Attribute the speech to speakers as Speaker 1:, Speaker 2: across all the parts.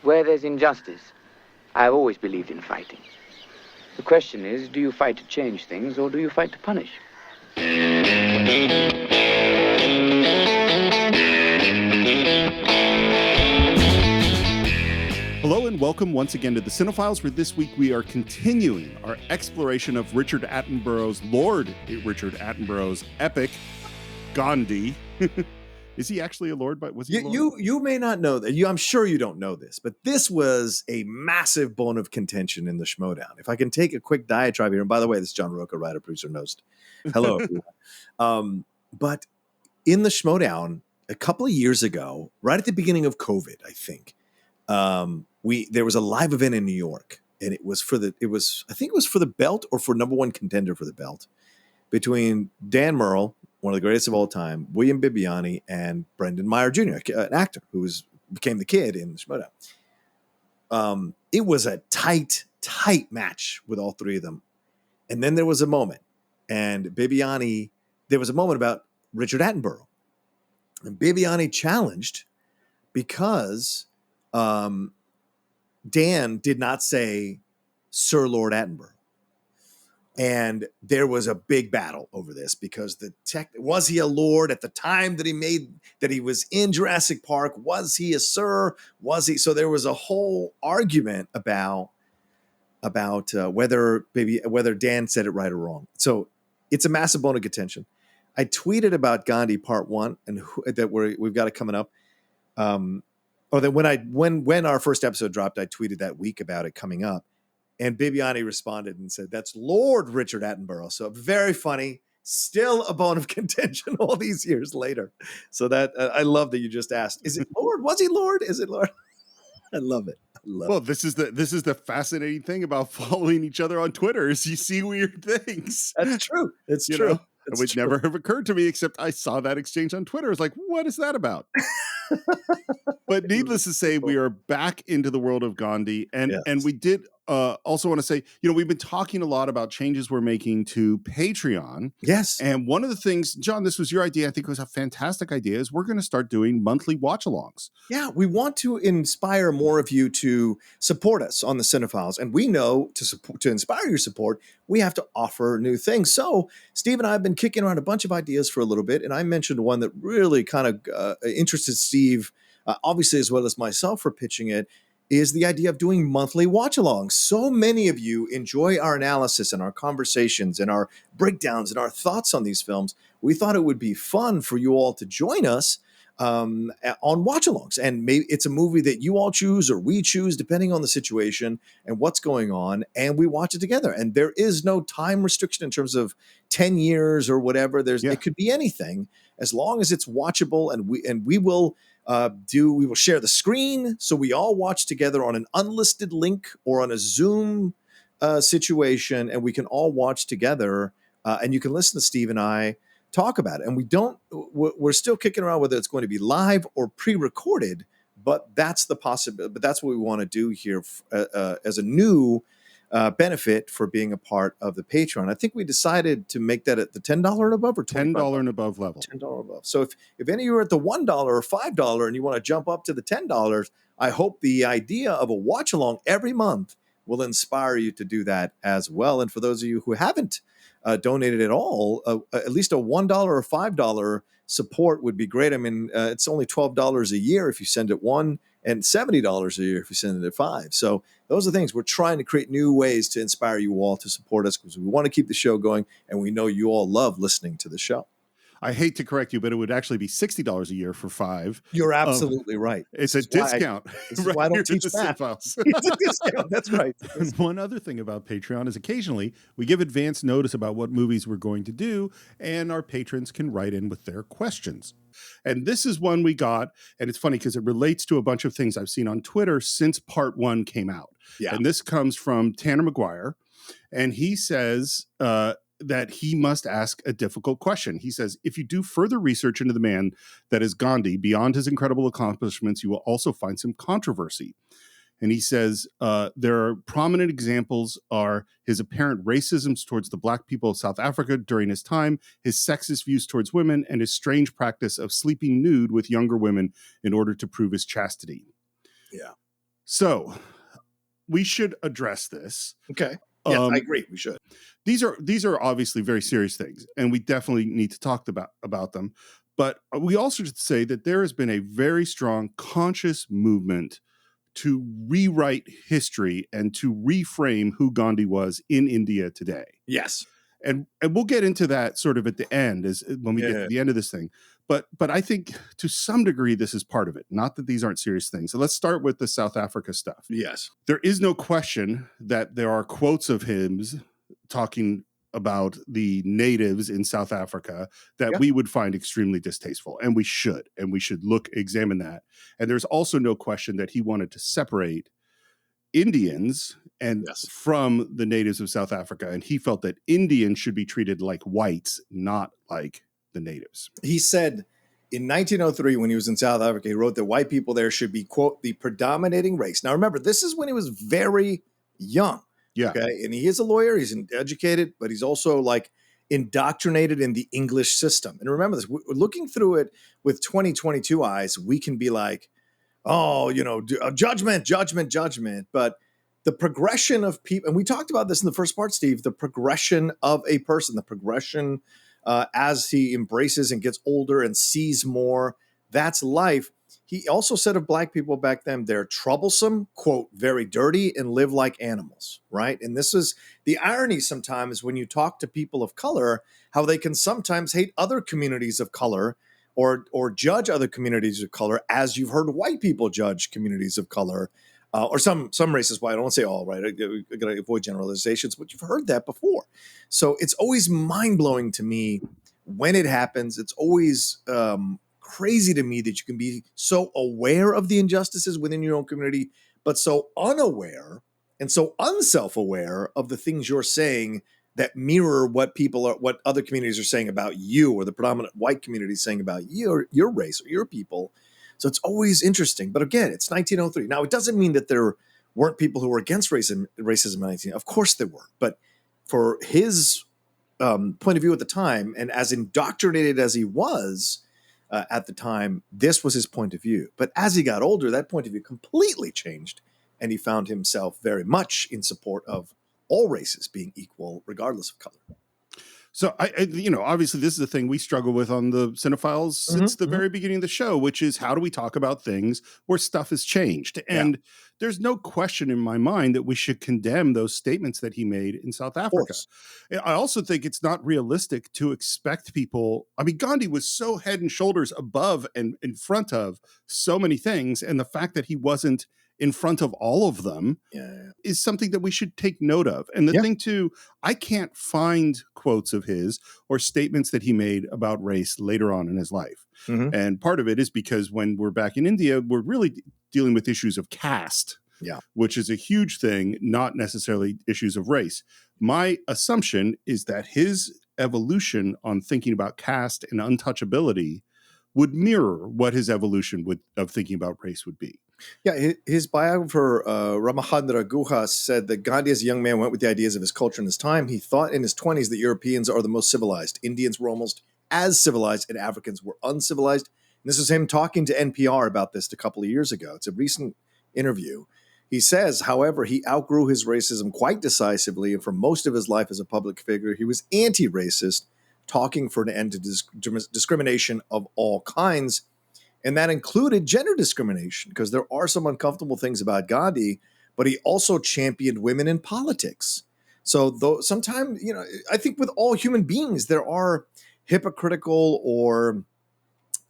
Speaker 1: Where there's injustice, I've always believed in fighting. The question is, do you fight to change things or do you fight to punish?
Speaker 2: Hello and welcome once again to the Cine-Files, where this week we are continuing our exploration of Lord Richard Attenborough's epic, Gandhi. Is he actually a lord? But was he a lord?
Speaker 3: You may not know that. I'm sure you don't know this, but this was a massive bone of contention in the Schmodown. If I can take a quick diatribe here, and by the way, this is John Rocca, writer, producer, and host. Hello, everyone. But in the Schmodown, a couple of years ago, right at the beginning of COVID, I think, there was a live event in New York, and it was for the belt or for number one contender for the belt between Dan Murrell, one of the greatest of all time, William Bibiani, and Brendan Meyer Jr., an actor who became the kid in the Schmodown. It was a tight match with all three of them. And then there was a moment, and there was a moment about Richard Attenborough. And Bibiani challenged because Dan did not say Sir Lord Attenborough. And there was a big battle over this because was he a lord at the time that he was in Jurassic Park? Was he a sir? So there was a whole argument about whether Dan said it right or wrong. So it's a massive bone of contention. I tweeted about Gandhi Part 1 and we've got it coming up. When our first episode dropped, I tweeted that week about it coming up. And Bibiani responded and said, "That's Lord Richard Attenborough." So very funny, still a bone of contention all these years later. So that I love that you just asked, is it Lord? Was he Lord? Is it Lord? I love it.
Speaker 2: This is the fascinating thing about following each other on Twitter is you see weird things.
Speaker 3: That's true. It's true.
Speaker 2: It would never have occurred to me, except I saw that exchange on Twitter. I was like, what is that about? But needless to say, we are back into the world of Gandhi. And we did also want to say, we've been talking a lot about changes we're making to Patreon.
Speaker 3: Yes.
Speaker 2: And one of the things, John, this was your idea. I think it was a fantastic idea, is we're going to start doing monthly watch-alongs.
Speaker 3: Yeah, we want to inspire more of you to support us on the Cine-Files. And we know to inspire your support, we have to offer new things. So Steve and I have been kicking around a bunch of ideas for a little bit. And I mentioned one that really kind of interested Steve, obviously, as well as myself for pitching it, is the idea of doing monthly watch-alongs. So many of you enjoy our analysis and our conversations and our breakdowns and our thoughts on these films. We thought it would be fun for you all to join us on watch-alongs. And maybe it's a movie that you all choose or we choose, depending on the situation and what's going on, and we watch it together. And there is no time restriction in terms of 10 years or whatever. It could be anything, as long as it's watchable, and we will share the screen, so we all watch together on an unlisted link or on a Zoom situation, and we can all watch together, and you can listen to Steve and I talk about it. And we're still kicking around whether it's going to be live or pre-recorded, but that's the possibility. But that's what we want to do here as a new benefit for being a part of the Patreon. I think we decided to make that at the $10 and above or
Speaker 2: $10 and above level.
Speaker 3: $10 above. So if any of you are at the $1 or $5 and you want to jump up to the $10, I hope the idea of a watch along every month will inspire you to do that as well. And for those of you who haven't donated at all, at least a $1 or $5 support would be great. I mean, it's only $12 a year if you send it one, and $70 a year if you send it at $5. So those are things we're trying to create, new ways to inspire you all to support us, because we want to keep the show going, and we know you all love listening to the show.
Speaker 2: I hate to correct you, but it would actually be $60 a year for $5.
Speaker 3: You're absolutely right.
Speaker 2: It's a discount.
Speaker 3: This is why I don't teach that. It's a discount. That's right.
Speaker 2: And one other thing about Patreon is occasionally we give advance notice about what movies we're going to do, and our patrons can write in with their questions. And this is one we got, and it's funny because it relates to a bunch of things I've seen on Twitter since Part 1 came out.
Speaker 3: Yeah.
Speaker 2: And this comes from Tanner McGuire, and he says that he must ask a difficult question. He says, if you do further research into the man that is Gandhi, beyond his incredible accomplishments, you will also find some controversy. And he says there are prominent examples are his apparent racisms towards the black people of South Africa during his time, his sexist views towards women, and his strange practice of sleeping nude with younger women in order to prove his chastity.
Speaker 3: Yeah.
Speaker 2: So we should address this.
Speaker 3: Okay. Yes, I agree. We should.
Speaker 2: These are obviously very serious things, and we definitely need to talk about them. But we also should say that there has been a very strong conscious movement to rewrite history and to reframe who Gandhi was in India today.
Speaker 3: Yes.
Speaker 2: And we'll get into that sort of at the end, as when we get to the end of this thing. But I think to some degree this is part of it. Not that these aren't serious things. So let's start with the South Africa stuff.
Speaker 3: Yes.
Speaker 2: There is no question that there are quotes of him talking about the natives in South Africa that we would find extremely distasteful, and we should examine that. And there's also no question that he wanted to separate Indians and from the natives of South Africa, and he felt that Indians should be treated like whites, not like the natives.
Speaker 3: He said in 1903, when he was in South Africa, he wrote that white people there should be, quote, the predominating race. Now, remember, this is when he was very young.
Speaker 2: Yeah.
Speaker 3: Okay. And he is a lawyer. He's educated, but he's also like indoctrinated in the English system. And remember this, looking through it with 2022 eyes, we can be like, oh, judgment. But the progression of people, and we talked about this in the first part, Steve, the progression of a person, the progression as he embraces and gets older and sees more, that's life. He also said of black people back then, they're troublesome, quote, very dirty, and live like animals, right? And this is the irony sometimes when you talk to people of color, how they can sometimes hate other communities of color or judge other communities of color, as you've heard white people judge communities of color, or some races. Why I don't want to say all, right? I got to avoid generalizations, but you've heard that before. So it's always mind-blowing to me when it happens. It's always crazy to me that you can be so aware of the injustices within your own community, but so unaware and so unself-aware of the things you're saying that mirror what other communities are saying about you, or the predominant white community is saying about you, or your race or your people. So it's always interesting. But again, it's 1903. Now, it doesn't mean that there weren't people who were against racism in 19. Of course there were. But for his point of view at the time, and as indoctrinated as he was at the time, this was his point of view. But as he got older, that point of view completely changed, and he found himself very much in support of all races being equal, regardless of color.
Speaker 2: So I obviously this is a thing we struggle with on the Cine-Files since the very beginning of the show, which is how do we talk about things where stuff has changed? And there's no question in my mind that we should condemn those statements that he made in South Africa. I also think it's not realistic to expect people. I mean, Gandhi was so head and shoulders above and in front of so many things. And the fact that he wasn't in front of all of them is something that we should take note of. And the thing too, I can't find quotes of his or statements that he made about race later on in his life. And part of it is because when we're back in India, we're really dealing with issues of caste, which is a huge thing, not necessarily issues of race. My assumption is that his evolution on thinking about caste and untouchability would mirror what his evolution of thinking about race would be.
Speaker 3: Yeah, his biographer, Ramachandra Guha, said that Gandhi as a young man went with the ideas of his culture and his time. He thought in his 20s that Europeans are the most civilized. Indians were almost as civilized, and Africans were uncivilized. And this is him talking to NPR about this a couple of years ago. It's a recent interview. He says, however, he outgrew his racism quite decisively, and for most of his life as a public figure, he was anti-racist, talking for an end to discrimination of all kinds. And that included gender discrimination, because there are some uncomfortable things about Gandhi, but he also championed women in politics. So though sometimes, I think with all human beings, there are hypocritical or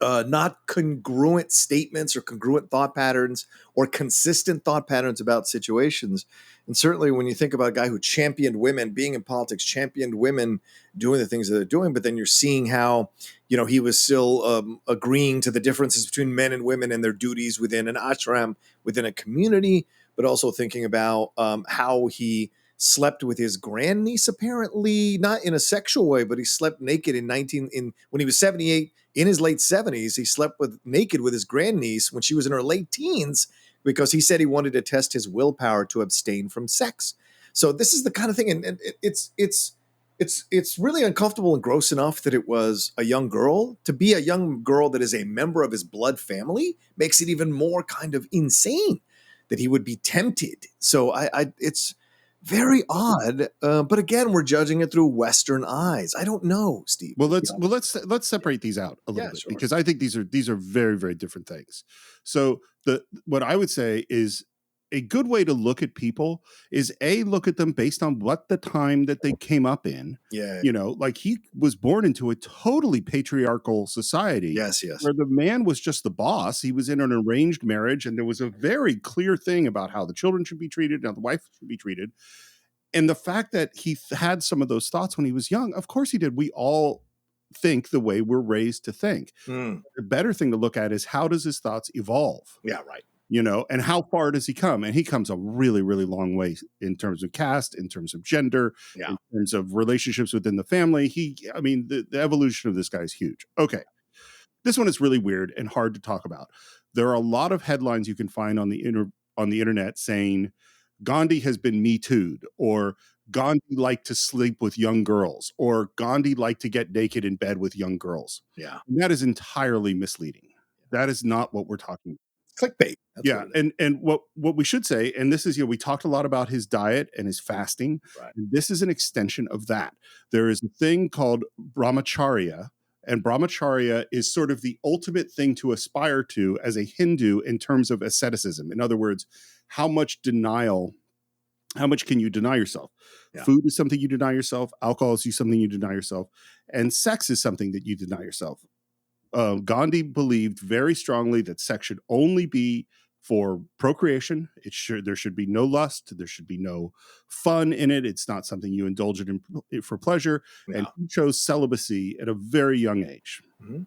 Speaker 3: not congruent statements or congruent thought patterns or consistent thought patterns about situations. And certainly when you think about a guy who championed women, being in politics, championed women doing the things that they're doing, but then you're seeing how, he was still agreeing to the differences between men and women and their duties within an ashram, within a community, but also thinking about how he slept with his grandniece, apparently not in a sexual way, but he slept naked when he was 78, in his late 70s. He slept naked with his grandniece when she was in her late teens, because he said he wanted to test his willpower to abstain from sex. So this is the kind of thing, and it's really uncomfortable and gross enough that it was a young girl. To be a young girl that is a member of his blood family makes it even more kind of insane that he would be tempted. So it's very odd. But again, we're judging it through Western eyes. I don't know, Steve.
Speaker 2: Well, let's separate these out a little bit,
Speaker 3: sure.
Speaker 2: because I think these are very, very different things. So what I would say is a good way to look at people is look at them based on what the time that they came up in.
Speaker 3: Yeah.
Speaker 2: Like he was born into a totally patriarchal society.
Speaker 3: Yes.
Speaker 2: Where the man was just the boss. He was in an arranged marriage, and there was a very clear thing about how the children should be treated, how the wife should be treated. And the fact that he had some of those thoughts when he was young, of course he did. We all think the way we're raised to think.
Speaker 3: Mm.
Speaker 2: The better thing to look at is, how does his thoughts evolve?
Speaker 3: Yeah, right.
Speaker 2: And how far does he come? And he comes a really, really long way in terms of caste, in terms of gender, in terms of relationships within the family. The evolution of this guy is huge. Okay. This one is really weird and hard to talk about. There are a lot of headlines you can find on the internet saying Gandhi has been Me Too'd, or Gandhi liked to sleep with young girls, or Gandhi liked to get naked in bed with young girls.
Speaker 3: Yeah.
Speaker 2: And that is entirely misleading. That is not what we're talking about.
Speaker 3: Clickbait.
Speaker 2: And what we should say, and this is, we talked a lot about his diet and his fasting.
Speaker 3: Right.
Speaker 2: And this is an extension of that. There is a thing called brahmacharya, and brahmacharya is sort of the ultimate thing to aspire to as a Hindu in terms of asceticism. In other words, how much can you deny yourself? Yeah. Food is something you deny yourself. Alcohol is something you deny yourself. And sex is something that you deny yourself. Gandhi believed very strongly that sex should only be for procreation. There should be no lust. There should be no fun in it. It's not something you indulge in for pleasure. Yeah. And he chose celibacy at a very young age. Mm-hmm.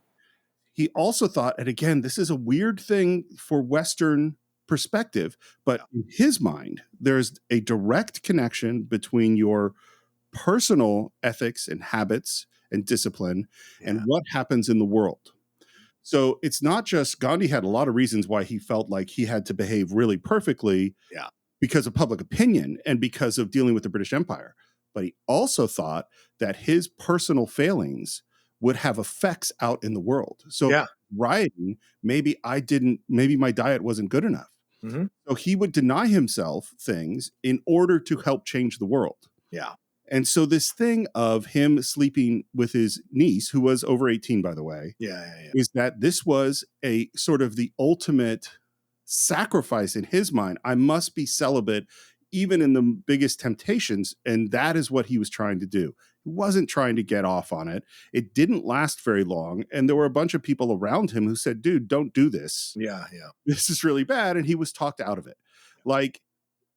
Speaker 2: He also thought, and again, this is a weird thing for Western perspective, but in his mind, there's a direct connection between your personal ethics and habits and discipline and what happens in the world. So it's not just, Gandhi had a lot of reasons why he felt like he had to behave really perfectly because of public opinion and because of dealing with the British Empire. But he also thought that his personal failings would have effects out in the world. So rioting, maybe my diet wasn't good enough. Mm-hmm. So he would deny himself things in order to help change the world.
Speaker 3: Yeah.
Speaker 2: And so this thing of him sleeping with his niece, who was over 18, by the way, is that this was a sort of the ultimate sacrifice in his mind. I must be celibate even in the biggest temptations. And that is what he was trying to do. He wasn't trying to get off on it. It didn't last very long. And there were a bunch of people around him who said, dude, don't do this.
Speaker 3: Yeah.
Speaker 2: This is really bad. And he was talked out of it.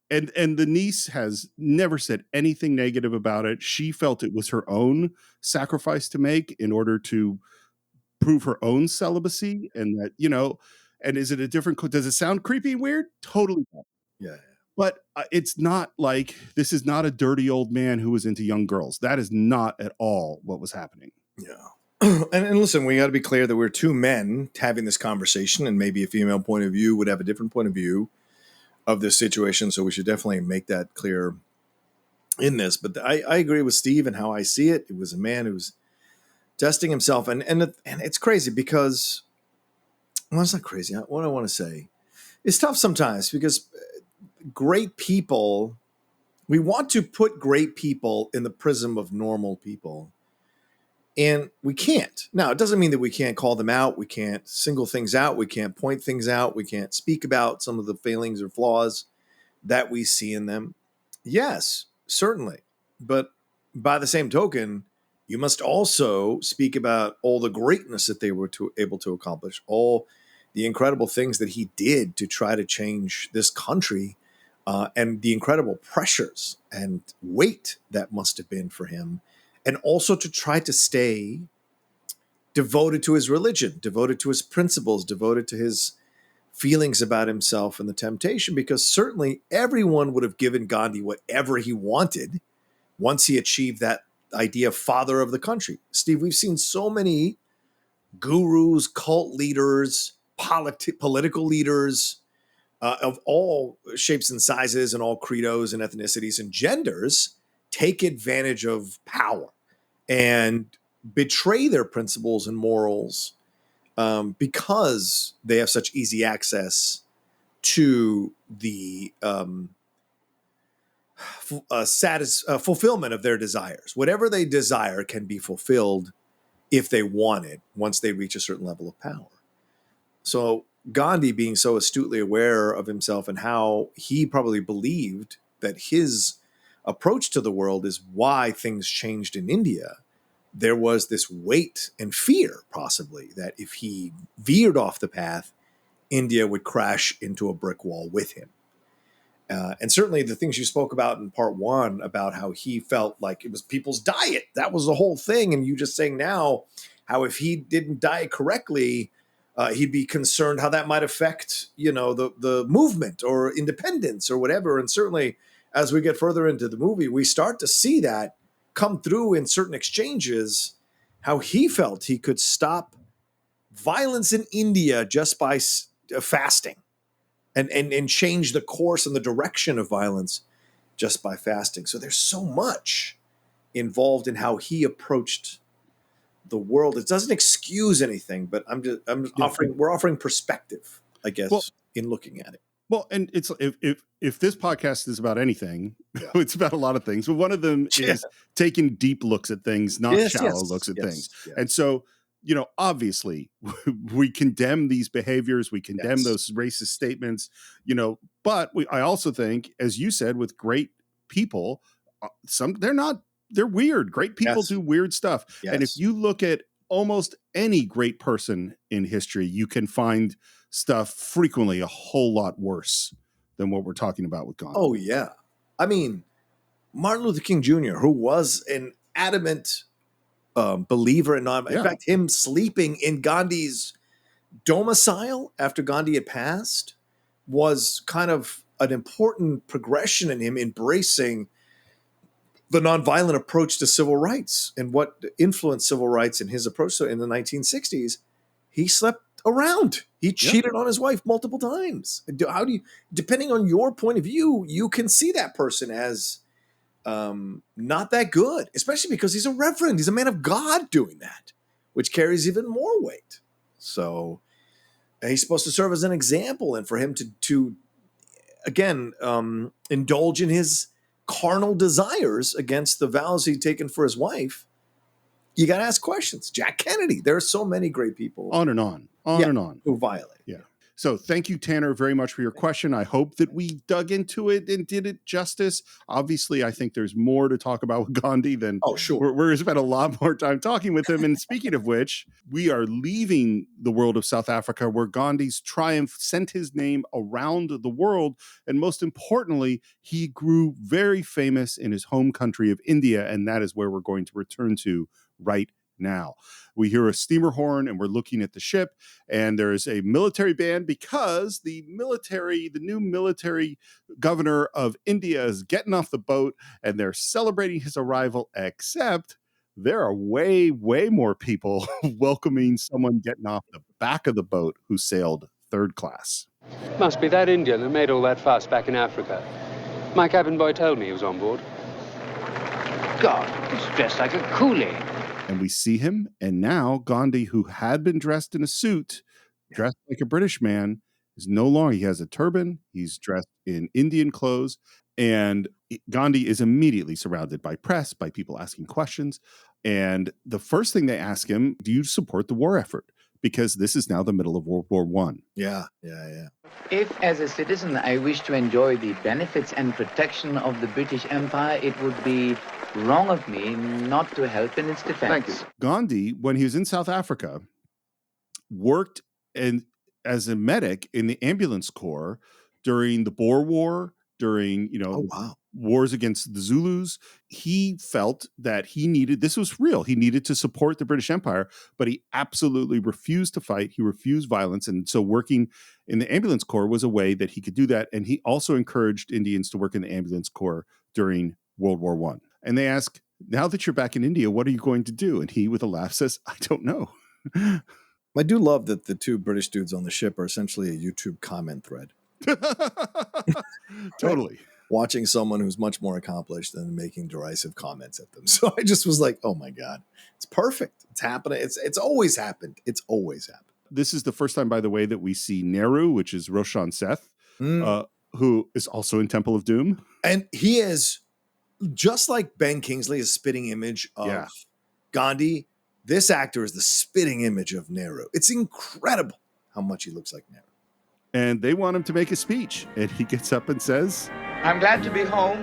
Speaker 2: And the niece has never said anything negative about it. She felt it was her own sacrifice to make in order to prove her own celibacy. And that, and is it does it sound creepy and weird? Totally not.
Speaker 3: Yeah.
Speaker 2: But it's not like, this is not a dirty old man who was into young girls. That is not at all what was happening.
Speaker 3: Yeah. And listen, we got to be clear that we're two men having this conversation, and maybe a female point of view would have a different point of view of this situation. So we should definitely make that clear in this. But I agree with Steve and how I see it. It was a man who was testing himself. And it's crazy because, well, it's not crazy. What I want to say, it's tough sometimes because great people, we want to put great people in the prism of normal people. And we can't. Now, it doesn't mean that we can't call them out. We can't single things out. We can't point things out. We can't speak about some of the failings or flaws that we see in them. Yes, certainly. But by the same token, you must also speak about all the greatness that they were able to accomplish, all the incredible things that he did to try to change this country, and the incredible pressures and weight that must have been for him. And also to try to stay devoted to his religion, devoted to his principles, devoted to his feelings about himself and the temptation, because certainly everyone would have given Gandhi whatever he wanted once he achieved that idea of father of the country. Steve, we've seen so many gurus, cult leaders, political leaders of all shapes and sizes and all credos and ethnicities and genders take advantage of power and betray their principles and morals because they have such easy access to the fulfillment of their desires. Whatever they desire can be fulfilled if they want it once they reach a certain level of power. So Gandhi, being so astutely aware of himself and how he probably believed that his approach to the world is why things changed in India, there was this weight and fear, possibly, that if he veered off the path, India would crash into a brick wall with him. And certainly the things you spoke about in part one about how he felt like it was people's diet, that was the whole thing. And you just saying now how if he didn't diet correctly, he'd be concerned how that might affect, the movement or independence or whatever. And certainly as we get further into the movie, we start to see that come through in certain exchanges, how he felt he could stop violence in India just by fasting. And change the course and the direction of violence just by fasting. So there's so much involved in how he approached the world. It doesn't excuse anything, but we're offering perspective, I guess, in looking at it.
Speaker 2: Well, and it's if this podcast is about anything, it's about a lot of things. But one of them is taking deep looks at things, not shallow looks at things. Yeah. And so, obviously we condemn these behaviors, we condemn those racist statements, but I also think, as you said, with great people, they're weird. Great people do weird stuff. Yes. And if you look at almost any great person in history, you can find stuff frequently a whole lot worse than what we're talking about with Gandhi.
Speaker 3: Oh, yeah. I mean, Martin Luther King Jr., who was an adamant believer in in fact, him sleeping in Gandhi's domicile after Gandhi had passed was kind of an important progression in him embracing the nonviolent approach to civil rights. And what influenced civil rights in his approach. So in the 1960s, he slept around. He cheated on his wife multiple times. How do you, depending on your point of view, you can see that person as not that good, especially because he's a reverend. He's a man of God doing that, which carries even more weight. So he's supposed to serve as an example, and for him to again, indulge in his carnal desires against the vows he'd taken for his wife, you got to ask questions. Jack Kennedy. There are so many great people.
Speaker 2: On and on.
Speaker 3: Who violate.
Speaker 2: Yeah. So thank you, Tanner, very much for your question. I hope that we dug into it and did it justice. Obviously, I think there's more to talk about with Gandhi than we're going to spend a lot more time talking with him. And speaking of which, we are leaving the world of South Africa, where Gandhi's triumph sent his name around the world. And most importantly, he grew very famous in his home country of India. And that is where we're going to return to right now. We hear a steamer horn and we're looking at the ship, and there's a military band because the new military governor of India is getting off the boat and they're celebrating his arrival, except there are way, way more people welcoming someone getting off the back of the boat who sailed third class.
Speaker 4: Must be that Indian that made all that fuss back in Africa. My cabin boy told me he was on board.
Speaker 1: God, he's dressed like a coolie.
Speaker 2: And we see him, and now Gandhi, who had been dressed in a suit, dressed like a British man, is no longer. He has a turban. He's dressed in Indian clothes, and Gandhi is immediately surrounded by press, by people asking questions. And the first thing they ask him, do you support the war effort? Because this is now the middle of World War I.
Speaker 3: Yeah.
Speaker 1: If, as a citizen, I wish to enjoy the benefits and protection of the British Empire, it would be wrong of me not to help in its defense.
Speaker 2: Gandhi, when he was in South Africa, worked as a medic in the ambulance corps during the Boer War, during wars against the Zulus. He felt that this was real. He needed to support the British Empire, but he absolutely refused to fight. He refused violence. And so working in the ambulance corps was a way that he could do that. And he also encouraged Indians to work in the ambulance corps during World War I. And they ask, now that you're back in India, what are you going to do? And he, with a laugh, says, I don't know.
Speaker 3: I do love that the two British dudes on the ship are essentially a YouTube comment thread.
Speaker 2: Totally.
Speaker 3: Watching someone who's much more accomplished and making derisive comments at them. So I just was like, oh my God, it's perfect. It's happening. It's always happened. It's always happened.
Speaker 2: This is the first time, by the way, that we see Nehru, which is Roshan Seth, who is also in Temple of Doom.
Speaker 3: And he is, just like Ben Kingsley, is a spitting image of Gandhi. This actor is the spitting image of Nehru. It's incredible how much he looks like Nehru.
Speaker 2: And they want him to make a speech. And he gets up and says,
Speaker 1: I'm glad to be home.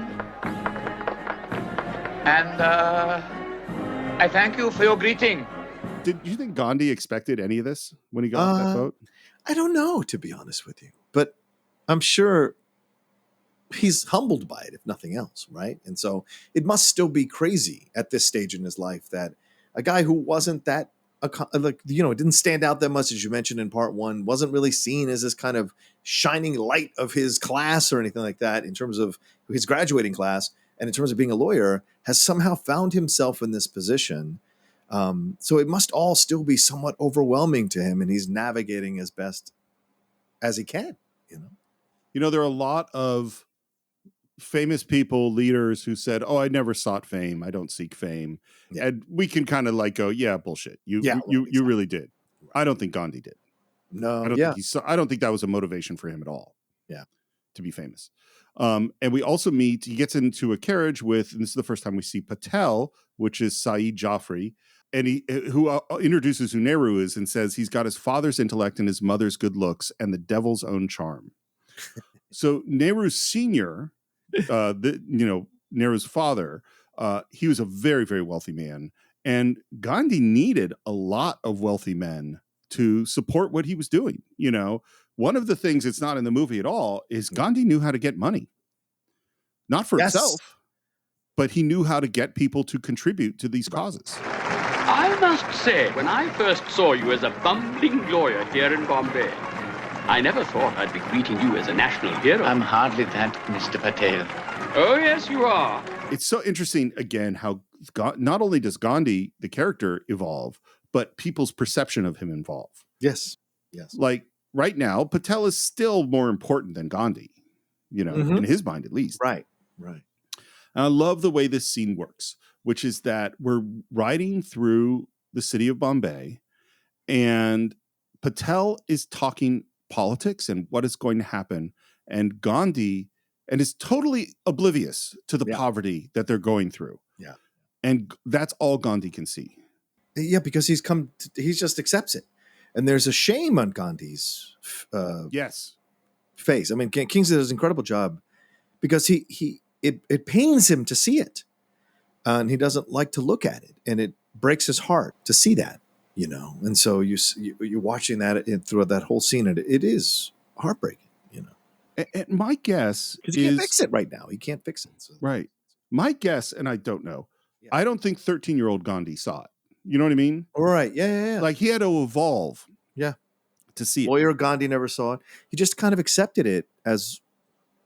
Speaker 1: And I thank you for your greeting.
Speaker 2: Did you think Gandhi expected any of this when he got off that boat?
Speaker 3: I don't know, to be honest with you. But I'm sure he's humbled by it, if nothing else, right? And so it must still be crazy at this stage in his life that a guy who wasn't that, didn't stand out that much, as you mentioned in part one, wasn't really seen as this kind of shining light of his class or anything like that in terms of his graduating class and in terms of being a lawyer, has somehow found himself in this position. So it must all still be somewhat overwhelming to him, and he's navigating as best as he can,
Speaker 2: there are a lot of famous people, leaders who said, "Oh, I never sought fame. I don't seek fame." Yeah. And we can kind of go, "Yeah, bullshit. You really did." Right. I don't think Gandhi did.
Speaker 3: No,
Speaker 2: I don't think that was a motivation for him at all.
Speaker 3: Yeah,
Speaker 2: to be famous. And we also meet. He gets into a carriage with, and this is the first time we see Patel, which is Saeed Jaffrey, and who introduces who Nehru is and says he's got his father's intellect and his mother's good looks and the devil's own charm. So Nehru Senior. Nehru's father, he was a very, very wealthy man. And Gandhi needed a lot of wealthy men to support what he was doing. One of the things that's not in the movie at all is Gandhi knew how to get money. Not for himself, but he knew how to get people to contribute to these causes.
Speaker 5: I must say, when I first saw you as a bumbling lawyer here in Bombay, I never thought I'd be greeting you as a national hero.
Speaker 1: I'm hardly that, Mr. Patel.
Speaker 5: Oh, yes, you are.
Speaker 2: It's so interesting, again, how not only does Gandhi, the character, evolve, but people's perception of him evolve.
Speaker 3: Yes.
Speaker 2: Like, right now, Patel is still more important than Gandhi, in his mind, at least.
Speaker 3: Right.
Speaker 2: And I love the way this scene works, which is that we're riding through the city of Bombay, and Patel is talking politics and what is going to happen, and Gandhi is totally oblivious to the poverty that they're going through.
Speaker 3: Yeah.
Speaker 2: And that's all Gandhi can see.
Speaker 3: Yeah, because he just accepts it. And there's a shame on Gandhi's face. I mean, Kingsley does an incredible job because it pains him to see it. And he doesn't like to look at it. And it breaks his heart to see that. And so you're watching that throughout that whole scene, and it is heartbreaking,
Speaker 2: And my guess
Speaker 3: because he can't fix it right now. He can't fix it. So.
Speaker 2: Right. My guess, and I don't know, I don't think 13-year-old Gandhi saw it. You know what I mean?
Speaker 3: All right. Yeah.
Speaker 2: Like, he had to evolve.
Speaker 3: Yeah.
Speaker 2: To see it.
Speaker 3: Lawyer Gandhi never saw it. He just kind of accepted it as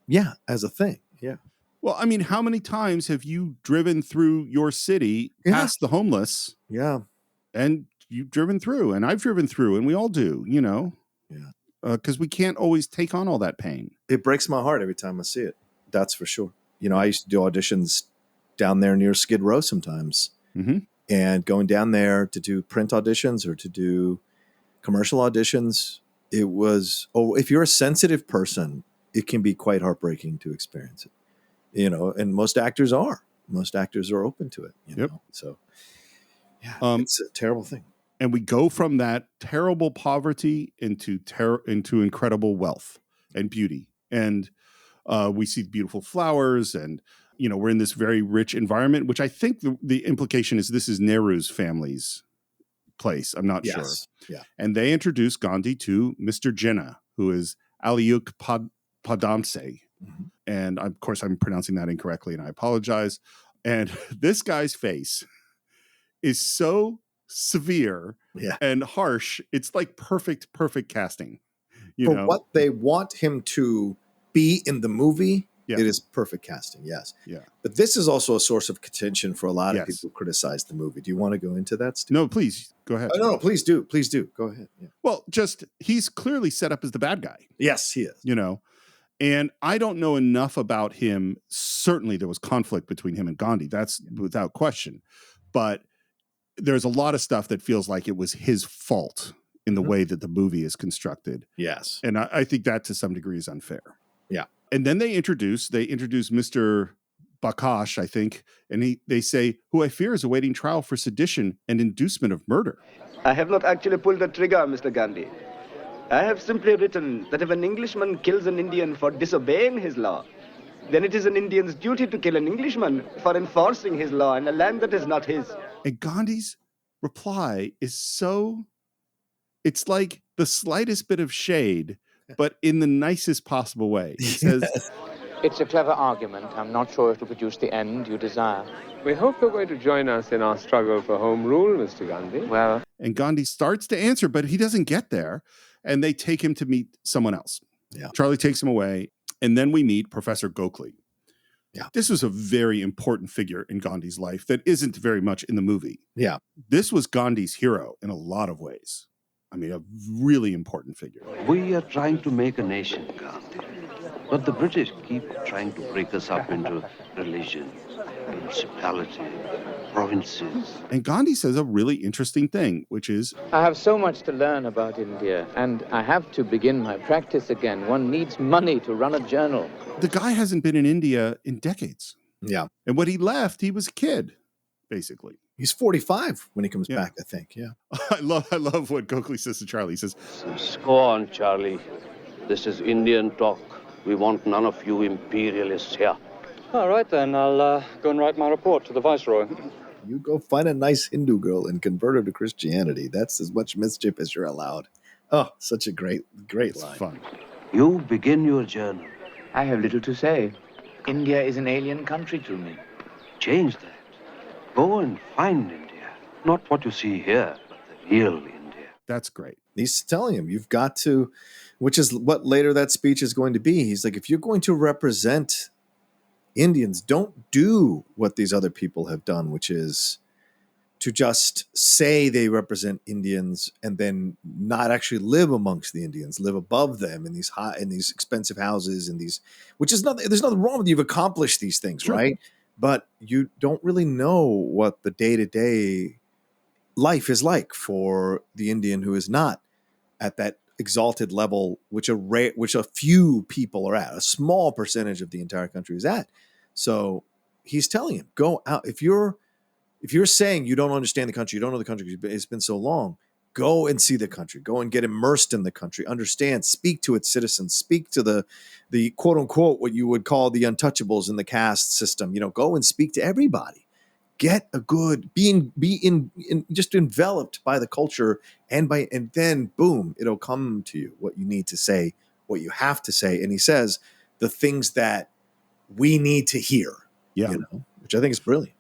Speaker 3: a thing. Yeah.
Speaker 2: Well, I mean, how many times have you driven through your city past the homeless?
Speaker 3: Yeah.
Speaker 2: And you've driven through, and I've driven through, and we all do,
Speaker 3: Yeah.
Speaker 2: Because we can't always take on all that pain.
Speaker 3: It breaks my heart every time I see it. That's for sure. I used to do auditions down there near Skid Row sometimes.
Speaker 2: Mm-hmm.
Speaker 3: And going down there to do print auditions or to do commercial auditions, it was, if you're a sensitive person, it can be quite heartbreaking to experience it. And most actors are. Most actors are open to it.
Speaker 2: Yep.
Speaker 3: So, it's a terrible thing.
Speaker 2: And we go from that terrible poverty into incredible wealth and beauty. And we see beautiful flowers, and, we're in this very rich environment, which I think the implication is this is Nehru's family's place. I'm not sure.
Speaker 3: Yeah.
Speaker 2: And they introduce Gandhi to Mr. Jinnah, who is Aliuk Padamse.
Speaker 3: Mm-hmm.
Speaker 2: And of course, I'm pronouncing that incorrectly, and I apologize. And this guy's face is so severe and harsh. It's like perfect casting.
Speaker 3: For what they want him to be in the movie,
Speaker 2: Yeah.
Speaker 3: It is perfect casting, yes.
Speaker 2: Yeah.
Speaker 3: But this is also a source of contention for a lot of
Speaker 2: Yes.
Speaker 3: people who criticize the movie. Do you want to go into that, Steve?
Speaker 2: No, please go ahead.
Speaker 3: No, please do. Please do. Go ahead. Yeah.
Speaker 2: Well, just he's clearly set up as the bad guy,
Speaker 3: Yes, he is.
Speaker 2: And I don't know enough about him. Certainly there was conflict between him and Gandhi. That's without question. But there's a lot of stuff that feels like it was his fault in the way that the movie is constructed.
Speaker 3: Yes.
Speaker 2: And I think that to some degree is unfair.
Speaker 3: Yeah.
Speaker 2: And then they introduce Mr. Bakash, I think, and they say, who I fear is awaiting trial for sedition and inducement of murder.
Speaker 6: I have not actually pulled the trigger, Mr. Gandhi. I have simply written that if an Englishman kills an Indian for disobeying his law, then it is an Indian's duty to kill an Englishman for enforcing his law in a land that is not his.
Speaker 2: And Gandhi's reply is it's like the slightest bit of shade, but in the nicest possible way. He says,
Speaker 1: It's a clever argument. I'm not sure it will produce the end you desire.
Speaker 4: We hope you're going to join us in our struggle for home rule, Mr. Gandhi.
Speaker 1: Well,
Speaker 2: and Gandhi starts to answer, but he doesn't get there. And they take him to meet someone else.
Speaker 3: Yeah.
Speaker 2: Charlie takes him away. And then we meet Professor Gokhale.
Speaker 3: Yeah.
Speaker 2: This was a very important figure in Gandhi's life that isn't very much in the movie.
Speaker 3: Yeah.
Speaker 2: This was Gandhi's hero in a lot of ways. I mean, a really important figure.
Speaker 7: We are trying to make a nation, Gandhi. But the British keep trying to break us up into religion, municipality, provinces.
Speaker 2: And Gandhi says a really interesting thing, which is,
Speaker 1: I have so much to learn about India, and I have to begin my practice again. One needs money to run a journal.
Speaker 2: the guy hasn't been in India in decades.
Speaker 3: Yeah.
Speaker 2: And when he left, he was a kid, basically.
Speaker 3: He's 45 when he comes
Speaker 2: Yeah.
Speaker 3: back, I think. Yeah.
Speaker 2: I love what Gokhale says to Charlie. He says,
Speaker 7: Go on, Charlie. This is Indian talk. We want none of you imperialists here.
Speaker 8: All right, then. I'll go and write my report to the Viceroy.
Speaker 3: You go find a nice Hindu girl and convert her to Christianity. That's as much mischief as you're allowed. Oh, such a great
Speaker 2: it's
Speaker 3: line.
Speaker 2: fun.
Speaker 7: You begin your journey.
Speaker 1: I have little to say. India is an alien country to me.
Speaker 7: Change that. Go and find India. Not what you see here, but the real India.
Speaker 2: That's great.
Speaker 3: He's telling him, you've got to, which is what later that speech is going to be. He's like, if you're going to represent Indians, don't do what these other people have done, which is to just say they represent Indians and then not actually live amongst the Indians, live above them in these expensive houses and these, which is nothing. There's nothing wrong with you've accomplished these things,
Speaker 2: Sure.
Speaker 3: right? But you don't really know what the day-to-day life is like for the Indian who is not at that exalted level, which a few people are at, a small percentage of the entire country is at. So he's telling him, go out. If you're saying you don't understand the country, you don't know the country, it's been so long, go and see the country, go and get immersed in the country, understand, speak to its citizens, speak to the quote unquote, what you would call the untouchables in the caste system, go and speak to everybody, get a good, just enveloped by the culture and then boom, it'll come to you what you need to say, what you have to say. And he says the things that we need to hear,
Speaker 2: Yeah.
Speaker 3: which I think is brilliant.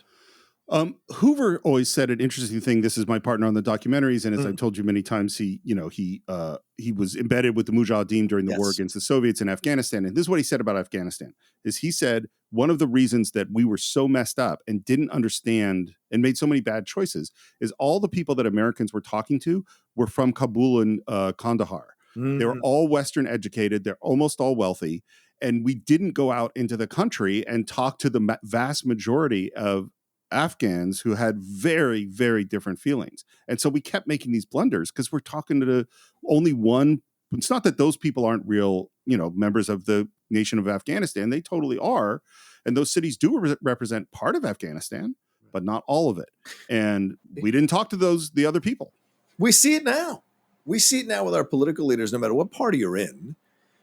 Speaker 2: Hoover always said an interesting thing. This is my partner on the documentaries, and as I've told you many times, he was embedded with the Mujahideen during the war against the Soviets in Afghanistan. And this is what he said about Afghanistan: is he said one of the reasons that we were so messed up and didn't understand and made so many bad choices is all the people that Americans were talking to were from Kabul and Kandahar. They were all Western educated. They're almost all wealthy. And we didn't go out into the country and talk to the vast majority of Afghans who had very, very different feelings. And so we kept making these blunders because we're talking to only one. It's not that those people aren't real, members of the nation of Afghanistan. They totally are. And those cities do represent part of Afghanistan, but not all of it. And we didn't talk to the other people.
Speaker 3: We see it now. We see it now with our political leaders, no matter what party you're in.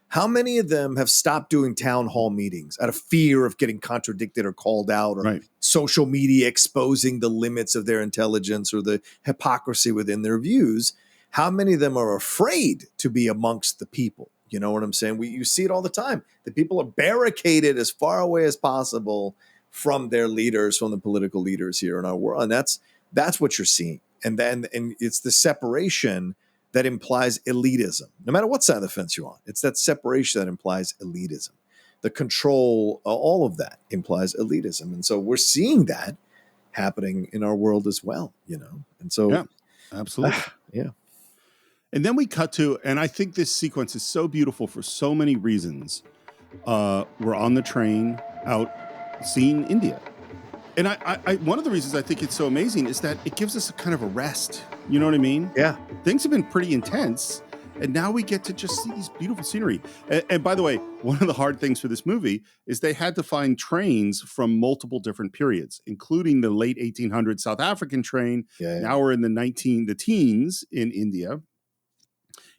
Speaker 3: How many of them have stopped doing town hall meetings out of fear of getting contradicted or called out, or social media exposing the limits of their intelligence or the hypocrisy within their views? How many of them are afraid to be amongst the people? You know what I'm saying? You see it all the time. The people are barricaded as far away as possible from their leaders, from the political leaders here in our world. And that's what you're seeing. And it's the separation that implies elitism. No matter what side of the fence you're on, it's that separation that implies elitism. The control, all of that implies elitism. And so we're seeing that happening in our world as well, And so,
Speaker 2: yeah, absolutely.
Speaker 3: Yeah.
Speaker 2: And then we cut to, and I think this sequence is so beautiful for so many reasons. We're on the train out seeing India. And I one of the reasons I think it's so amazing is that it gives us a kind of a rest. You know what I mean?
Speaker 3: Yeah.
Speaker 2: Things have been pretty intense, and now we get to just see these beautiful scenery. And by the way, one of the hard things for this movie is they had to find trains from multiple different periods, including the late 1800s South African train.
Speaker 3: Yeah.
Speaker 2: Now we're in the teens in India.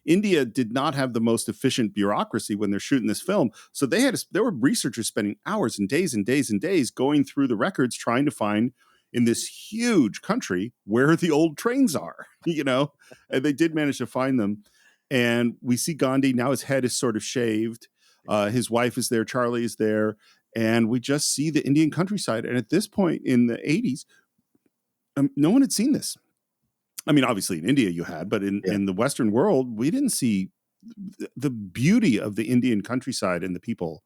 Speaker 2: India did not have the most efficient bureaucracy when they're shooting this film. So there were researchers spending hours and days and days and days going through the records trying to find in this huge country where the old trains are, and they did manage to find them. And we see Gandhi now, his head is sort of shaved. His wife is there. Charlie is there. And we just see the Indian countryside. And at this point in the 80s, no one had seen this. I mean, obviously in India you had, but in the Western world, we didn't see the beauty of the Indian countryside and the people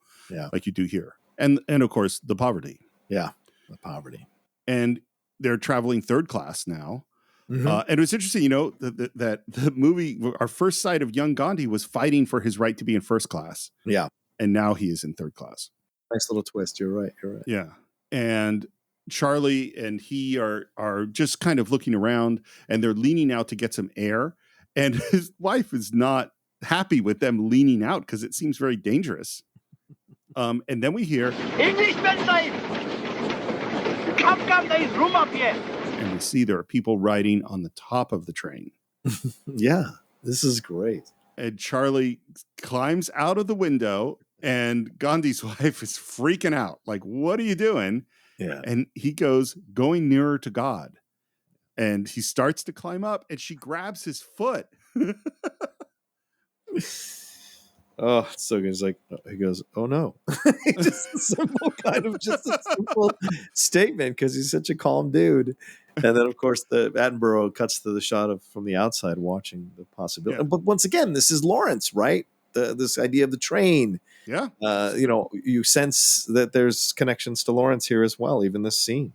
Speaker 2: like you do here. And of course, the poverty.
Speaker 3: Yeah, the poverty.
Speaker 2: And they're traveling third class now.
Speaker 3: Mm-hmm.
Speaker 2: And it was interesting, that the movie, our first sight of young Gandhi was fighting for his right to be in first class.
Speaker 3: Yeah.
Speaker 2: And now he is in third class.
Speaker 3: Nice little twist. You're right.
Speaker 2: Yeah. And Charlie and he are just kind of looking around, and they're leaning out to get some air. And his wife is not happy with them leaning out because it seems very dangerous. And then we hear,
Speaker 9: Englishmen, come, there is room up here.
Speaker 2: And we see there are people riding on the top of the train.
Speaker 3: Yeah, this is great.
Speaker 2: And Charlie climbs out of the window, and Gandhi's wife is freaking out. Like, what are you doing?
Speaker 3: Yeah.
Speaker 2: And he goes, going nearer to God. And he starts to climb up, and she grabs his foot.
Speaker 3: Oh, it's so good. It's like, he goes, oh no. Just a simple statement because he's such a calm dude. And then, of course, the Attenborough cuts to the shot from the outside watching the possibility. Yeah. But once again, this is Lawrence, right? This idea of the train.
Speaker 2: Yeah.
Speaker 3: You sense that there's connections to Lawrence here as well, even this scene.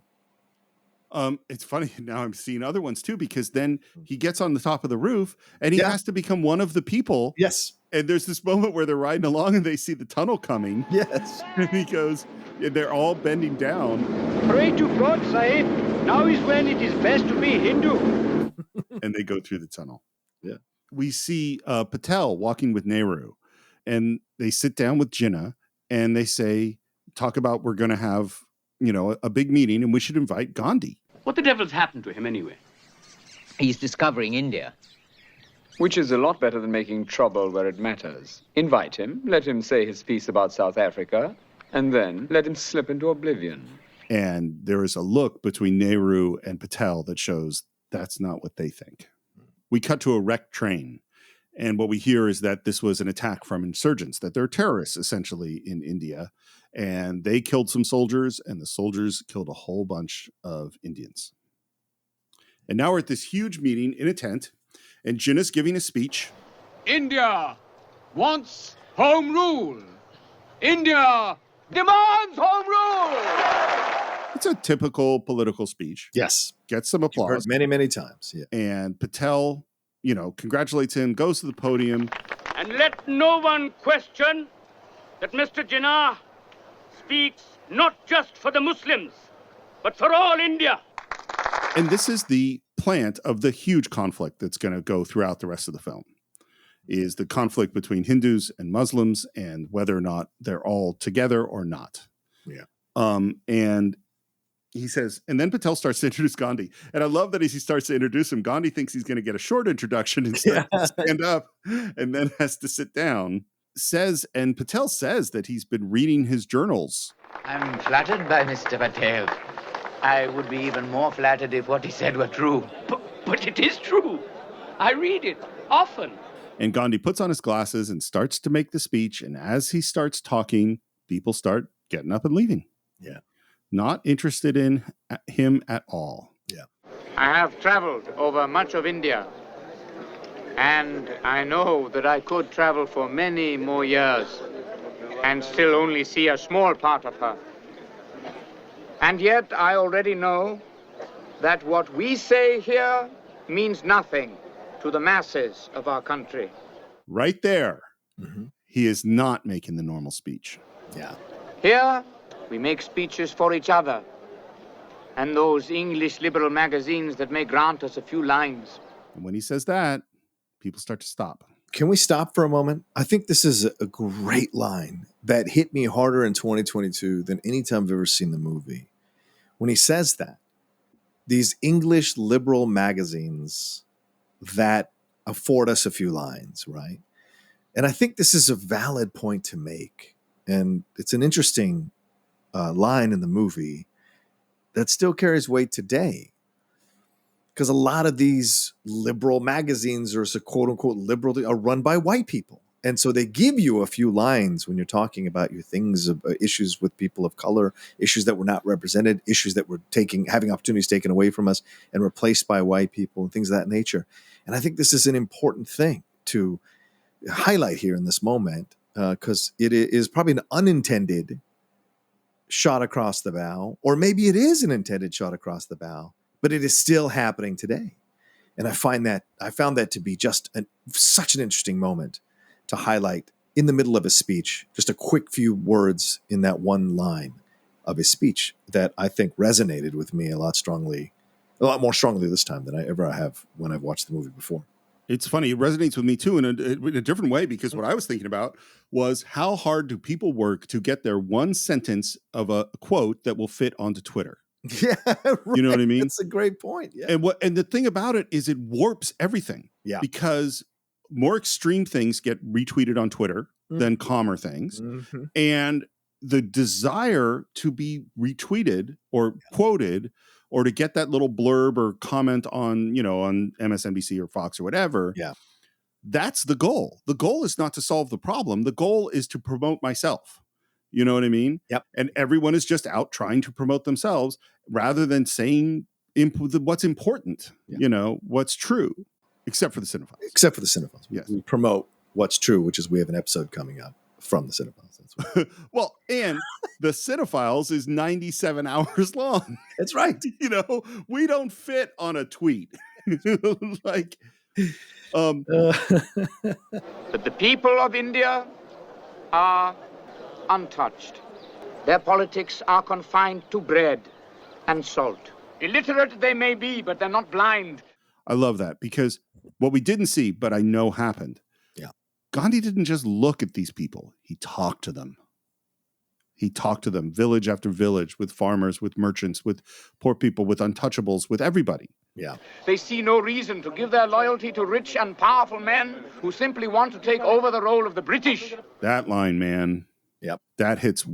Speaker 2: It's funny. Now I'm seeing other ones too, because then he gets on the top of the roof and he has to become one of the people.
Speaker 3: Yes.
Speaker 2: And there's this moment where they're riding along and they see the tunnel coming.
Speaker 3: Yes.
Speaker 2: And he goes, and they're all bending down.
Speaker 9: Pray to God, Sahib. Now is when it is best to be Hindu.
Speaker 2: And they go through the tunnel.
Speaker 3: Yeah.
Speaker 2: We see Patel walking with Nehru, and they sit down with Jinnah and they talk about, we're going to have, a big meeting and we should invite Gandhi.
Speaker 5: What the devil's happened to him anyway?
Speaker 1: He's discovering India.
Speaker 10: Which is a lot better than making trouble where it matters. Invite him, let him say his piece about South Africa, and then let him slip into oblivion.
Speaker 2: And there is a look between Nehru and Patel that shows that's not what they think. We cut to a wrecked train. And what we hear is that this was an attack from insurgents, that they're terrorists essentially in India. And they killed some soldiers, and the soldiers killed a whole bunch of Indians. And now we're at this huge meeting in a tent, and Jinnah's giving a speech.
Speaker 5: India wants home rule. India demands home rule.
Speaker 2: It's a typical political speech.
Speaker 3: Yes.
Speaker 2: Gets some applause.
Speaker 3: You've heard many, many times. Yeah.
Speaker 2: And Patel, congratulates him, goes to the podium.
Speaker 5: And let no one question that Mr. Jinnah speaks not just for the Muslims, but for all India.
Speaker 2: And this is the plant of the huge conflict that's going to go throughout the rest of the film, is the conflict between Hindus and Muslims and whether or not they're all together or not.
Speaker 3: Yeah.
Speaker 2: And he says, and then Patel starts to introduce Gandhi. And I love that as he starts to introduce him, Gandhi thinks he's going to get a short introduction instead of stand up and then has to sit down. And Patel says that he's been reading his journals.
Speaker 1: I'm flattered by Mr. Patel. I would be even more flattered if what he said were true.
Speaker 5: But it is true. I read it often.
Speaker 2: And Gandhi puts on his glasses and starts to make the speech. And as he starts talking, people start getting up and leaving.
Speaker 3: Yeah.
Speaker 2: Not interested in him at all.
Speaker 3: Yeah.
Speaker 11: I have traveled over much of India. And I know that I could travel for many more years and still only see a small part of her. And yet I already know that what we say here means nothing to the masses of our country.
Speaker 2: Right there, he is not making the normal speech.
Speaker 3: Yeah.
Speaker 11: Here, we make speeches for each other. and those English liberal magazines that may grant us a few lines.
Speaker 2: And when he says that, people start to stop.
Speaker 3: Can we stop for a moment? I think this is a great line that hit me harder in 2022 than any time I've ever seen the movie. When he says that, these English liberal magazines that afford us a few lines, right? And I think this is a valid point to make. And it's an interesting line in the movie that still carries weight today. Because a lot of these liberal magazines, or quote unquote liberal, are run by white people. And so they give you a few lines when you're talking about your things, issues with people of color, issues that were not represented, issues that were having opportunities taken away from us and replaced by white people and things of that nature. And I think this is an important thing to highlight here in this moment, because it is probably an unintended shot across the bow, or maybe it is an intended shot across the bow, but it is still happening today. And I found that to be just such an interesting moment to highlight in the middle of his speech, just a quick few words in that one line of his speech that I think resonated with me a lot more strongly this time than I ever have when I've watched the movie before.
Speaker 2: It's funny. It resonates with me too in a different way, because what I was thinking about was how hard do people work to get their one sentence of a quote that will fit onto Twitter.
Speaker 3: Yeah, right.
Speaker 2: You know what I mean?
Speaker 3: That's a great point. Yeah.
Speaker 2: And the thing about it is it warps everything.
Speaker 3: Yeah.
Speaker 2: Because more extreme things get retweeted on Twitter than calmer things.
Speaker 3: Mm-hmm.
Speaker 2: And the desire to be retweeted or quoted, or to get that little blurb or comment on MSNBC or Fox or whatever.
Speaker 3: Yeah.
Speaker 2: That's the goal. The goal is not to solve the problem. The goal is to promote myself. You know what I mean?
Speaker 3: Yep.
Speaker 2: And everyone is just out trying to promote themselves rather than saying what's important, what's true, except for the Cine-Files. Yes.
Speaker 3: We promote what's true, which is we have an episode coming up from the Cine-Files. That's right.
Speaker 2: Well, and the Cine-Files is 97 hours long.
Speaker 3: That's right.
Speaker 2: We don't fit on a tweet. But
Speaker 11: the people of India are untouched. Their politics are confined to bread and salt. Illiterate they may be, but they're not blind.
Speaker 2: I love that, because what we didn't see, but I know happened.
Speaker 3: Yeah.
Speaker 2: Gandhi didn't just look at these people. He talked to them. He talked to them, village after village, with farmers, with merchants, with poor people, with untouchables, with everybody.
Speaker 3: Yeah.
Speaker 11: They see no reason to give their loyalty to rich and powerful men who simply want to take over the role of the British.
Speaker 2: That line, man.
Speaker 3: Yep.
Speaker 2: That hits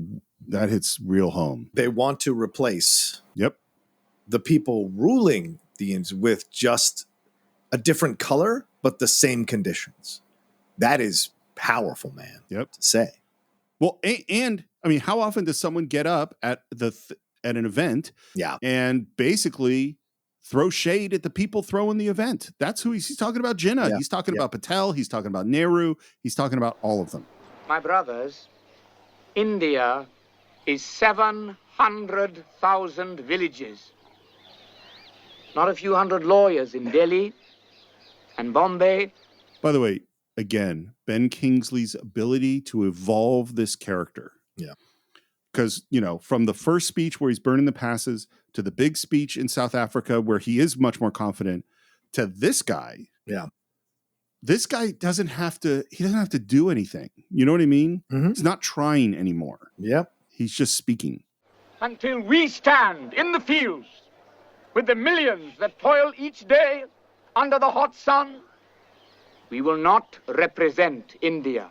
Speaker 2: real home.
Speaker 3: They want to replace
Speaker 2: Yep.
Speaker 3: the people ruling the Indians with just a different color, but the same conditions. That is powerful, man.
Speaker 2: Yep.
Speaker 3: To say.
Speaker 2: Well, and I mean, how often does someone get up at an event, and basically throw shade at the people throwing the event? That's who he's talking about. Jinnah.
Speaker 3: Yeah.
Speaker 2: He's talking about Patel. He's talking about Nehru. He's talking about all of them.
Speaker 11: My brothers, India is 700,000 villages. Not a few hundred lawyers in Delhi and Bombay.
Speaker 2: By the way, again, Ben Kingsley's ability to evolve this character.
Speaker 3: Yeah.
Speaker 2: Because, from the first speech where he's burning the passes to the big speech in South Africa where he is much more confident, to this guy.
Speaker 3: Yeah.
Speaker 2: This guy doesn't have to do anything. You know what I mean?
Speaker 3: Mm-hmm.
Speaker 2: He's not trying anymore.
Speaker 3: Yep.
Speaker 2: He's just speaking.
Speaker 11: Until we stand in the fields with the millions that toil each day under the hot sun, we will not represent India.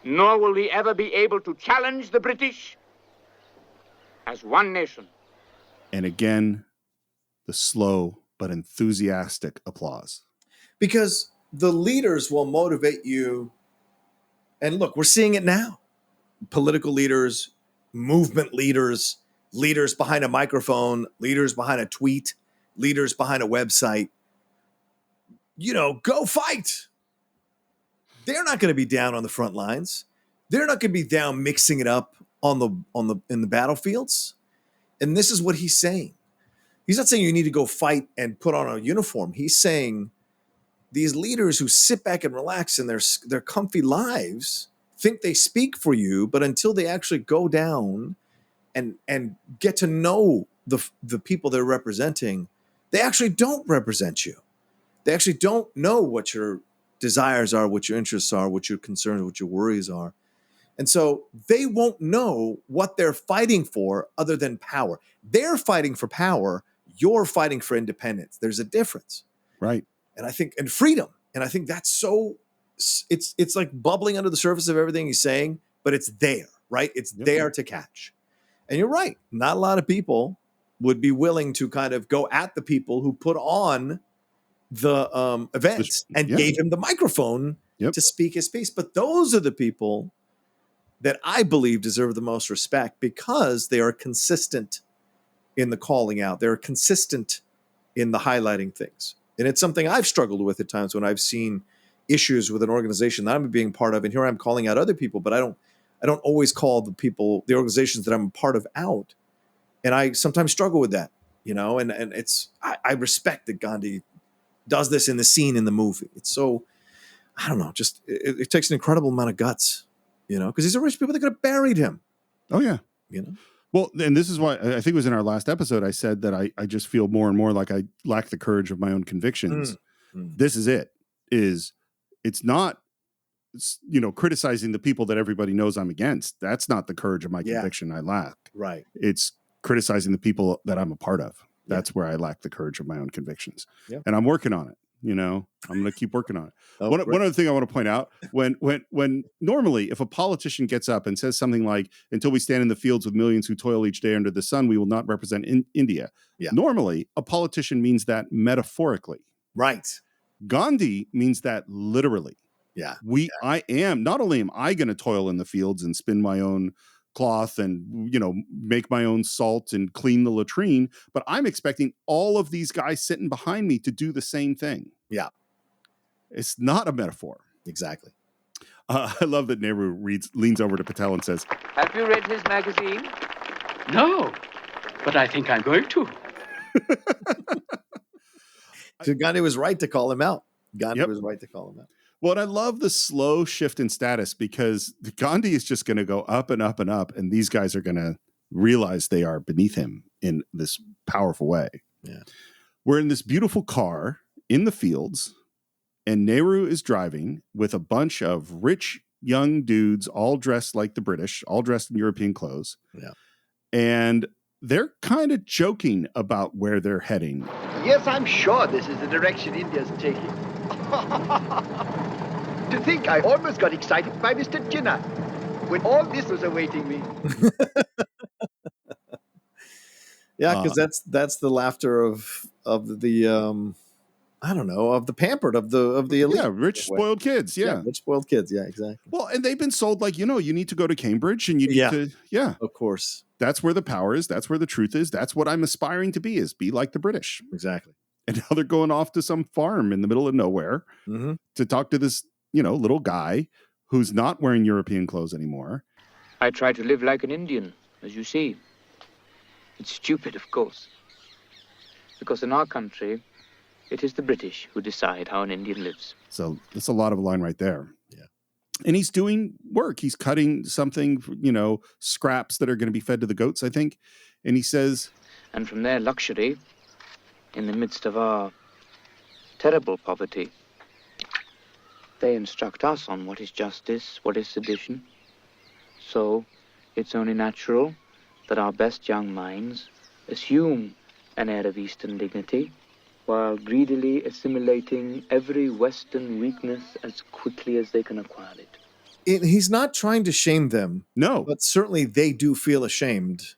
Speaker 11: Nor will we ever be able to challenge the British as one nation.
Speaker 2: And again, the slow but enthusiastic applause.
Speaker 3: Because the leaders will motivate you. And look, we're seeing it now. Political leaders, movement leaders, leaders behind a microphone, leaders behind a tweet, leaders behind a website. Go fight. They're not going to be down on the front lines. They're not going to be down mixing it up in the battlefields. And this is what he's saying. He's not saying you need to go fight and put on a uniform. He's saying these leaders who sit back and relax in their comfy lives think they speak for you, but until they actually go down and get to know the people they're representing, they actually don't represent you. They actually don't know what your desires are, what your interests are, what your concerns, what your worries are. And so they won't know what they're fighting for other than power. They're fighting for power. You're fighting for independence. There's a difference.
Speaker 2: Right.
Speaker 3: And I think, and freedom. And I think that's so, it's like bubbling under the surface of everything he's saying, but it's there, right? It's there to catch. And you're right. Not a lot of people would be willing to kind of go at the people who put on the events and gave him the microphone to speak his piece. But those are the people that I believe deserve the most respect because they are consistent in the calling out. They're consistent in the highlighting things. And it's something I've struggled with at times when I've seen issues with an organization that I'm being part of. And here I'm calling out other people, but I don't always call the organizations that I'm a part of out. And I sometimes struggle with that, and it's, I respect that Gandhi does this in the scene in the movie. It's so, I don't know, just, it takes an incredible amount of guts, because these are rich people that could have buried him.
Speaker 2: Oh yeah. Well, and this is why I think it was in our last episode, I said that I just feel more and more like I lack the courage of my own convictions. This is it. It's not, criticizing the people that everybody knows I'm against. That's not the courage of my conviction I lack.
Speaker 3: Right.
Speaker 2: It's criticizing the people that I'm a part of. That's where I lack the courage of my own convictions.
Speaker 3: Yeah.
Speaker 2: And I'm working on it. I'm going to keep working on it. One other thing I want to point out, when normally if a politician gets up and says something like, until we stand in the fields with millions who toil each day under the sun, we will not represent India.
Speaker 3: Yeah.
Speaker 2: Normally a politician means that metaphorically.
Speaker 3: Right.
Speaker 2: Gandhi means that literally.
Speaker 3: Yeah.
Speaker 2: Not only am I going to toil in the fields and spin my own cloth and, make my own salt and clean the latrine, but I'm expecting all of these guys sitting behind me to do the same thing.
Speaker 3: Yeah.
Speaker 2: It's not a metaphor.
Speaker 3: Exactly.
Speaker 2: I love that Nehru leans over to Patel and says,
Speaker 12: "Have you read his magazine?"
Speaker 5: No, but I think I'm going to.
Speaker 3: So Gandhi was right to call him out. Was right to call him out.
Speaker 2: Well, and I love the slow shift in status because Gandhi is just going to go up and up and up, and these guys are going to realize they are beneath him in this powerful way.
Speaker 3: Yeah.
Speaker 2: We're in this beautiful car in the fields, and Nehru is driving with a bunch of rich young dudes, all dressed like the British, all dressed in European clothes.
Speaker 3: Yeah.
Speaker 2: And they're kind of joking about where they're heading.
Speaker 13: Yes, I'm sure this is the direction India's taking. To think I almost got excited by Mr. Jinnah when all this was awaiting me.
Speaker 3: Yeah, because that's the laughter of the of the pampered, of the elite.
Speaker 2: Yeah, rich spoiled kids. Yeah,
Speaker 3: rich spoiled kids. Yeah, exactly.
Speaker 2: Well, and they've been sold like, you need to go to Cambridge and you need to,
Speaker 3: of course.
Speaker 2: That's where the power is. That's where the truth is. That's what I'm aspiring to be like the British.
Speaker 3: Exactly.
Speaker 2: And now they're going off to some farm in the middle of nowhere to talk to this, little guy who's not wearing European clothes anymore.
Speaker 12: I try to live like an Indian, as you see. It's stupid, of course. Because in our country, it is the British who decide how an Indian lives.
Speaker 2: So that's a lot of a line right there.
Speaker 3: Yeah.
Speaker 2: And he's doing work. He's cutting something, scraps that are going to be fed to the goats, I think. And he says,
Speaker 12: and from their luxury, in the midst of our terrible poverty, they instruct us on what is justice, what is sedition. So it's only natural that our best young minds assume an air of Eastern dignity while greedily assimilating every Western weakness as quickly as they can acquire it.
Speaker 3: He's not trying to shame them.
Speaker 2: No.
Speaker 3: But certainly they do feel ashamed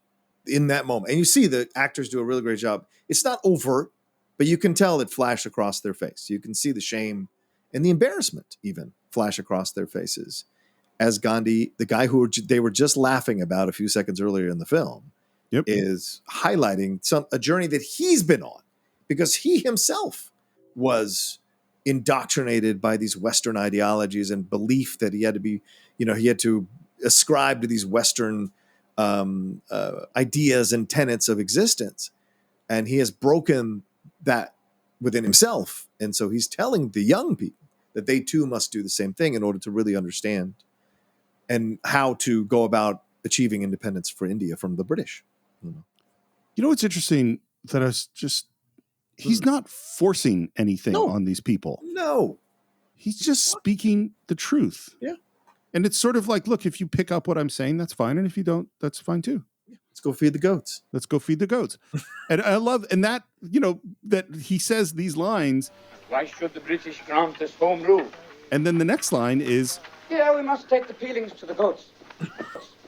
Speaker 3: in that moment. And you see the actors do a really great job. It's not overt, but you can tell it flash across their face. You can see the shame and the embarrassment even flash across their faces as Gandhi, the guy who they were just laughing about a few seconds earlier in the film, is highlighting a journey that he's been on because he himself was indoctrinated by these Western ideologies and belief that he had to be, he had to ascribe to these Western ideas and tenets of existence. And he has broken that within himself. And so he's telling the young people that they too must do the same thing in order to really understand and how to go about achieving independence for India from the British.
Speaker 2: You know what's interesting? That I was just, he's not forcing anything on these people.
Speaker 3: No.
Speaker 2: He's just speaking the truth.
Speaker 3: Yeah.
Speaker 2: And it's sort of like, look, if you pick up what I'm saying, that's fine. And if you don't, that's fine too.
Speaker 3: Let's go feed the goats.
Speaker 2: Let's go feed the goats. And I love, and that, you know, that he says these lines.
Speaker 11: Why should the British grant us home rule?
Speaker 2: And then the next line is.
Speaker 11: Yeah, we must take the peelings to the goats.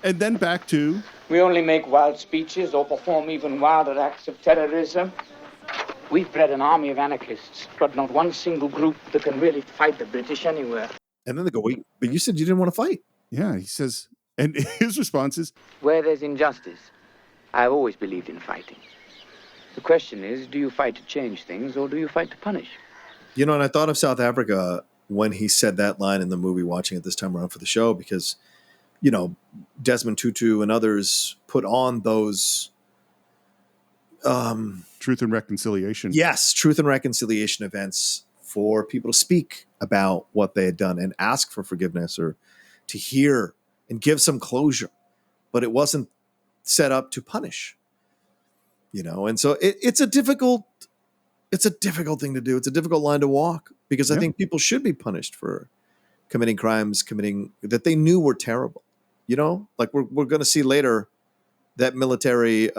Speaker 2: And then back to.
Speaker 11: We only make wild speeches or perform even wilder acts of terrorism. We've bred an army of anarchists, but not one single group that can really fight the British anywhere.
Speaker 3: And then they go, wait, but you said you didn't want to fight.
Speaker 2: Yeah, he says, and his response is,
Speaker 12: where there's injustice, I've always believed in fighting. The question is, do you fight to change things or do you fight to punish?
Speaker 3: You know, and I thought of South Africa when he said that line in the movie, watching it this time around for the show, because, you know, Desmond Tutu and others put on those
Speaker 2: Truth and Reconciliation.
Speaker 3: Yes, Truth and Reconciliation events for people to speak about what they had done and ask for forgiveness or to hear and give some closure. But it wasn't set up to punish, you know. And so it's a difficult thing to do. It's a difficult line to walk, because I think people should be punished for committing crimes, that they knew were terrible. You know, like we're going to see later that military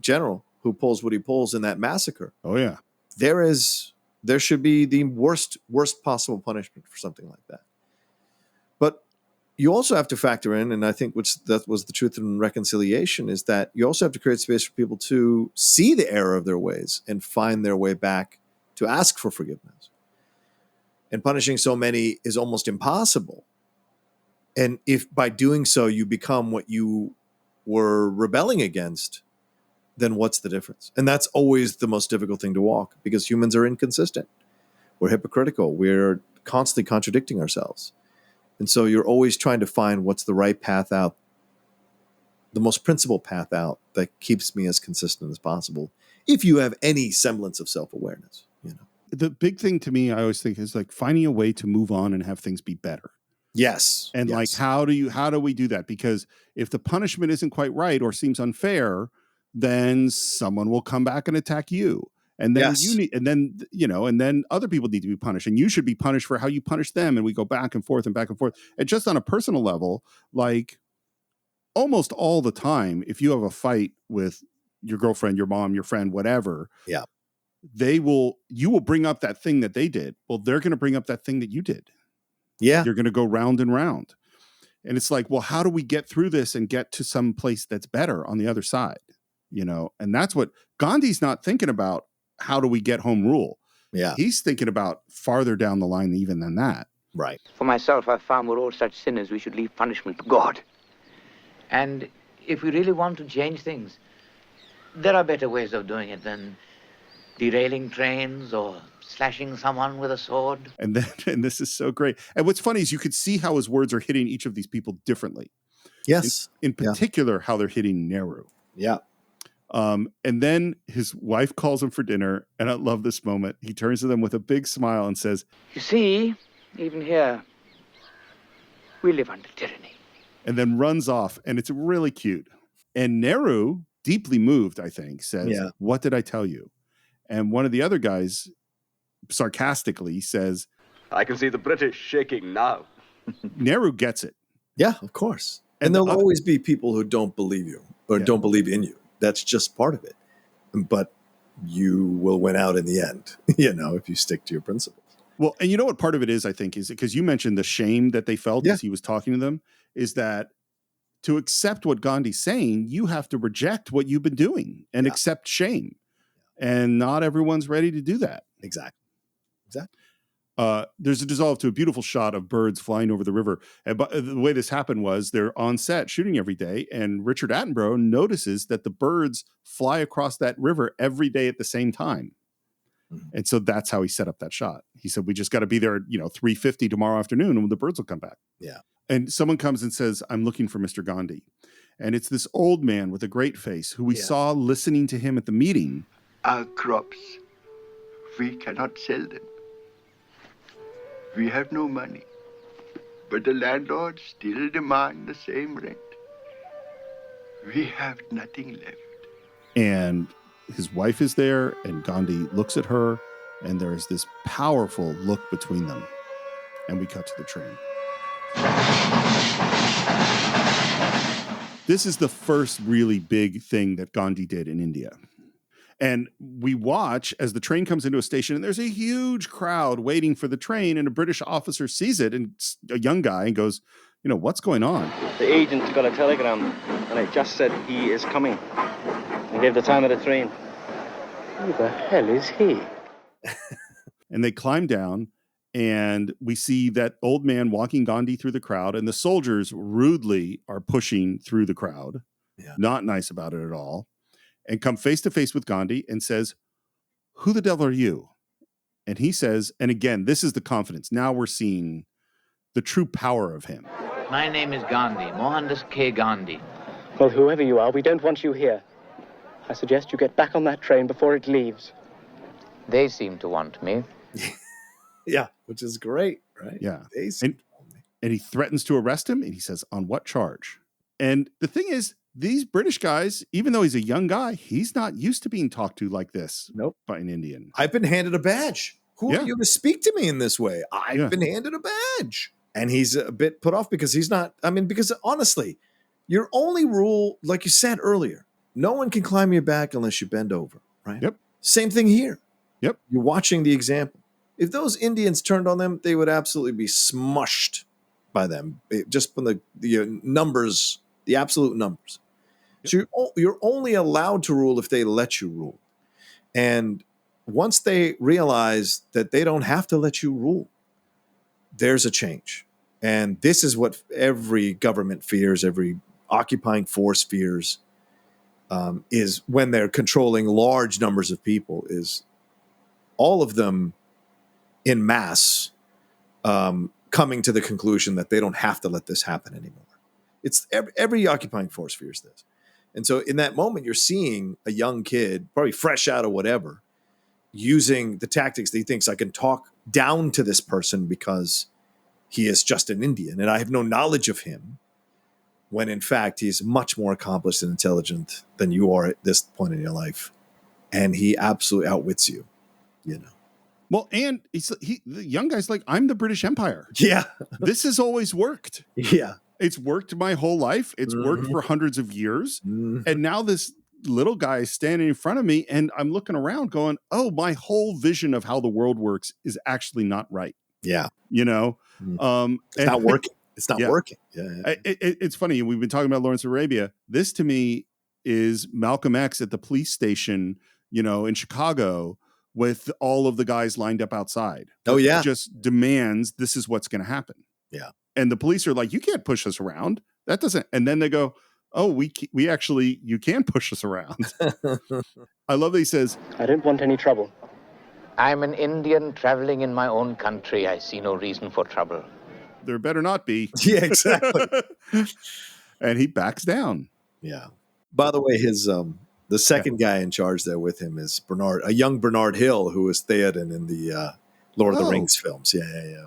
Speaker 3: general who pulls what he pulls in that massacre.
Speaker 2: Oh yeah.
Speaker 3: There should be the worst possible punishment for something like that. But you also have to factor in, and I think that was the Truth and Reconciliation, is that you also have to create space for people to see the error of their ways and find their way back to ask for forgiveness. And punishing so many is almost impossible. And if by doing so you become what you were rebelling against, then what's the difference? And that's always the most difficult thing to walk, because humans are inconsistent. We're hypocritical. We're constantly contradicting ourselves. And so you're always trying to find what's the right path out, the most principled path out that keeps me as consistent as possible, if you have any semblance of self-awareness. You know,
Speaker 2: the big thing to me, I always think, is like finding a way to move on and have things be better.
Speaker 3: Yes.
Speaker 2: And like, how do we do that? Because if the punishment isn't quite right or seems unfair, then someone will come back and attack you. And then and then other people need to be punished, and you should be punished for how you punish them. And we go back and forth and back and forth. And just on a personal level, like almost all the time, if you have a fight with your girlfriend, your mom, your friend, whatever, you will bring up that thing that they did. Well, they're going to bring up that thing that you did.
Speaker 3: Yeah.
Speaker 2: You're going to go round and round. And it's like, well, how do we get through this and get to some place that's better on the other side? You know, and that's what Gandhi's not thinking about. How do we get home rule?
Speaker 3: Yeah.
Speaker 2: He's thinking about farther down the line even than that.
Speaker 3: Right.
Speaker 12: For myself, I've found we're all such sinners, we should leave punishment to God.
Speaker 1: And if we really want to change things, there are better ways of doing it than derailing trains or slashing someone with a sword.
Speaker 2: And this is so great. And what's funny is you could see how his words are hitting each of these people differently.
Speaker 3: Yes.
Speaker 2: In particular, how they're hitting Nehru.
Speaker 3: Yeah.
Speaker 2: And then his wife calls him for dinner, and I love this moment. He turns to them with a big smile and says,
Speaker 12: "You see, even here, we live under tyranny."
Speaker 2: And then runs off, and it's really cute. And Nehru, deeply moved, I think, says, "What did I tell you?" And one of the other guys sarcastically says,
Speaker 13: "I can see the British shaking now."
Speaker 2: Nehru gets it.
Speaker 3: Yeah, of course. And there'll always be people who don't believe you or don't believe in you. That's just part of it. But you will win out in the end, you know, if you stick to your principles.
Speaker 2: Well, and you know what part of it is, I think, is because you mentioned the shame that they felt as he was talking to them, is that to accept what Gandhi's saying, you have to reject what you've been doing and accept shame. And not everyone's ready to do that.
Speaker 3: Exactly.
Speaker 2: There's a dissolve to a beautiful shot of birds flying over the river. And the way this happened was they're on set shooting every day, and Richard Attenborough notices that the birds fly across that river every day at the same time. Mm-hmm. And so that's how he set up that shot. He said, we just got to be there, 3:50 tomorrow afternoon, and the birds will come back.
Speaker 3: Yeah.
Speaker 2: And someone comes and says, I'm looking for Mr. Gandhi. And it's this old man with a great face who we saw listening to him at the meeting.
Speaker 13: Our crops, we cannot sell them. We have no money, but the landlords still demand the same rent. We have nothing left.
Speaker 2: And his wife is there, and Gandhi looks at her, and there is this powerful look between them. And we cut to the train. This is the first really big thing that Gandhi did in India. And we watch as the train comes into a station, and there's a huge crowd waiting for the train, and a British officer sees it, and a young guy, and goes, what's going on?
Speaker 14: The agent got a telegram, and it just said he is coming. He gave the time of the train.
Speaker 12: Who the hell is he?
Speaker 2: And they climb down, and we see that old man walking Gandhi through the crowd, and the soldiers rudely are pushing through the crowd. Yeah. Not nice about it at all. And come face to face with Gandhi and says, "Who the devil are you?" And he says, and again, this is the confidence. Now we're seeing the true power of him.
Speaker 1: My name is Gandhi, Mohandis K. Gandhi.
Speaker 8: Well, whoever you are, we don't want you here. I suggest you get back on that train before it leaves.
Speaker 1: They seem to want me.
Speaker 3: Yeah, which is great, right?
Speaker 2: Yeah. And he threatens to arrest him, and he says, on what charge? And the thing is, these British guys, even though he's a young guy, he's not used to being talked to like this by an Indian.
Speaker 3: I've been handed a badge. Who are you to speak to me in this way? I've been handed a badge. And he's a bit put off because he's not, because honestly, your only rule, like you said earlier, no one can climb your back unless you bend over, right?
Speaker 2: Yep.
Speaker 3: Same thing here.
Speaker 2: Yep.
Speaker 3: You're watching the example. If those Indians turned on them, they would absolutely be smushed by them, just from the numbers, the absolute numbers. Yep. So you're only allowed to rule if they let you rule. And once they realize that they don't have to let you rule, there's a change. And this is what every government fears, every occupying force fears, is when they're controlling large numbers of people, is all of them in mass coming to the conclusion that they don't have to let this happen anymore. It's every occupying force fears this. And so in that moment, you're seeing a young kid, probably fresh out of whatever, using the tactics that he thinks, I can talk down to this person because he is just an Indian and I have no knowledge of him, when in fact he's much more accomplished and intelligent than you are at this point in your life. And he absolutely outwits you,
Speaker 2: Well, and the young guy's like, I'm the British Empire.
Speaker 3: Yeah.
Speaker 2: This has always worked.
Speaker 3: Yeah.
Speaker 2: It's worked my whole life. It's worked for hundreds of years. And now this little guy is standing in front of me, and I'm looking around going, oh, my whole vision of how the world works is actually not right.
Speaker 3: Yeah.
Speaker 2: It's
Speaker 3: not working. It's not working. Yeah.
Speaker 2: It's funny. We've been talking about Lawrence of Arabia. This to me is Malcolm X at the police station, in Chicago, with all of the guys lined up outside.
Speaker 3: Oh, yeah.
Speaker 2: Just demands this is what's going to happen.
Speaker 3: Yeah.
Speaker 2: And the police are like, you can't push us around. That doesn't. And then they go, oh, we actually, you can push us around. I love that he says,
Speaker 8: I don't want any trouble.
Speaker 1: I'm an Indian traveling in my own country. I see no reason for trouble.
Speaker 2: There better not be.
Speaker 3: Yeah, exactly.
Speaker 2: And he backs down.
Speaker 3: Yeah. By the way, his the second guy in charge there with him is a young Bernard Hill, who was Theoden in the Lord of the Rings films. Yeah.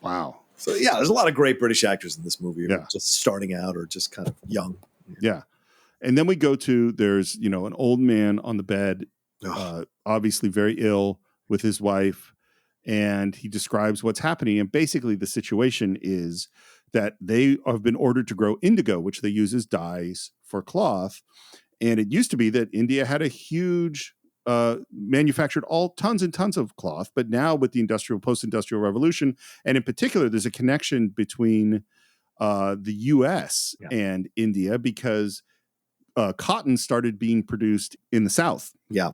Speaker 2: Wow.
Speaker 3: So yeah, there's a lot of great British actors in this movie, just starting out or just kind of young.
Speaker 2: Yeah. And then we go to, there's, an old man on the bed, obviously very ill with his wife. And he describes what's happening. And basically the situation is that they have been ordered to grow indigo, which they use as dyes for cloth. And it used to be that India had a huge manufactured tons and tons of cloth. But now with the post-industrial revolution, and in particular, there's a connection between the US and India, because cotton started being produced in the South.
Speaker 3: Yeah.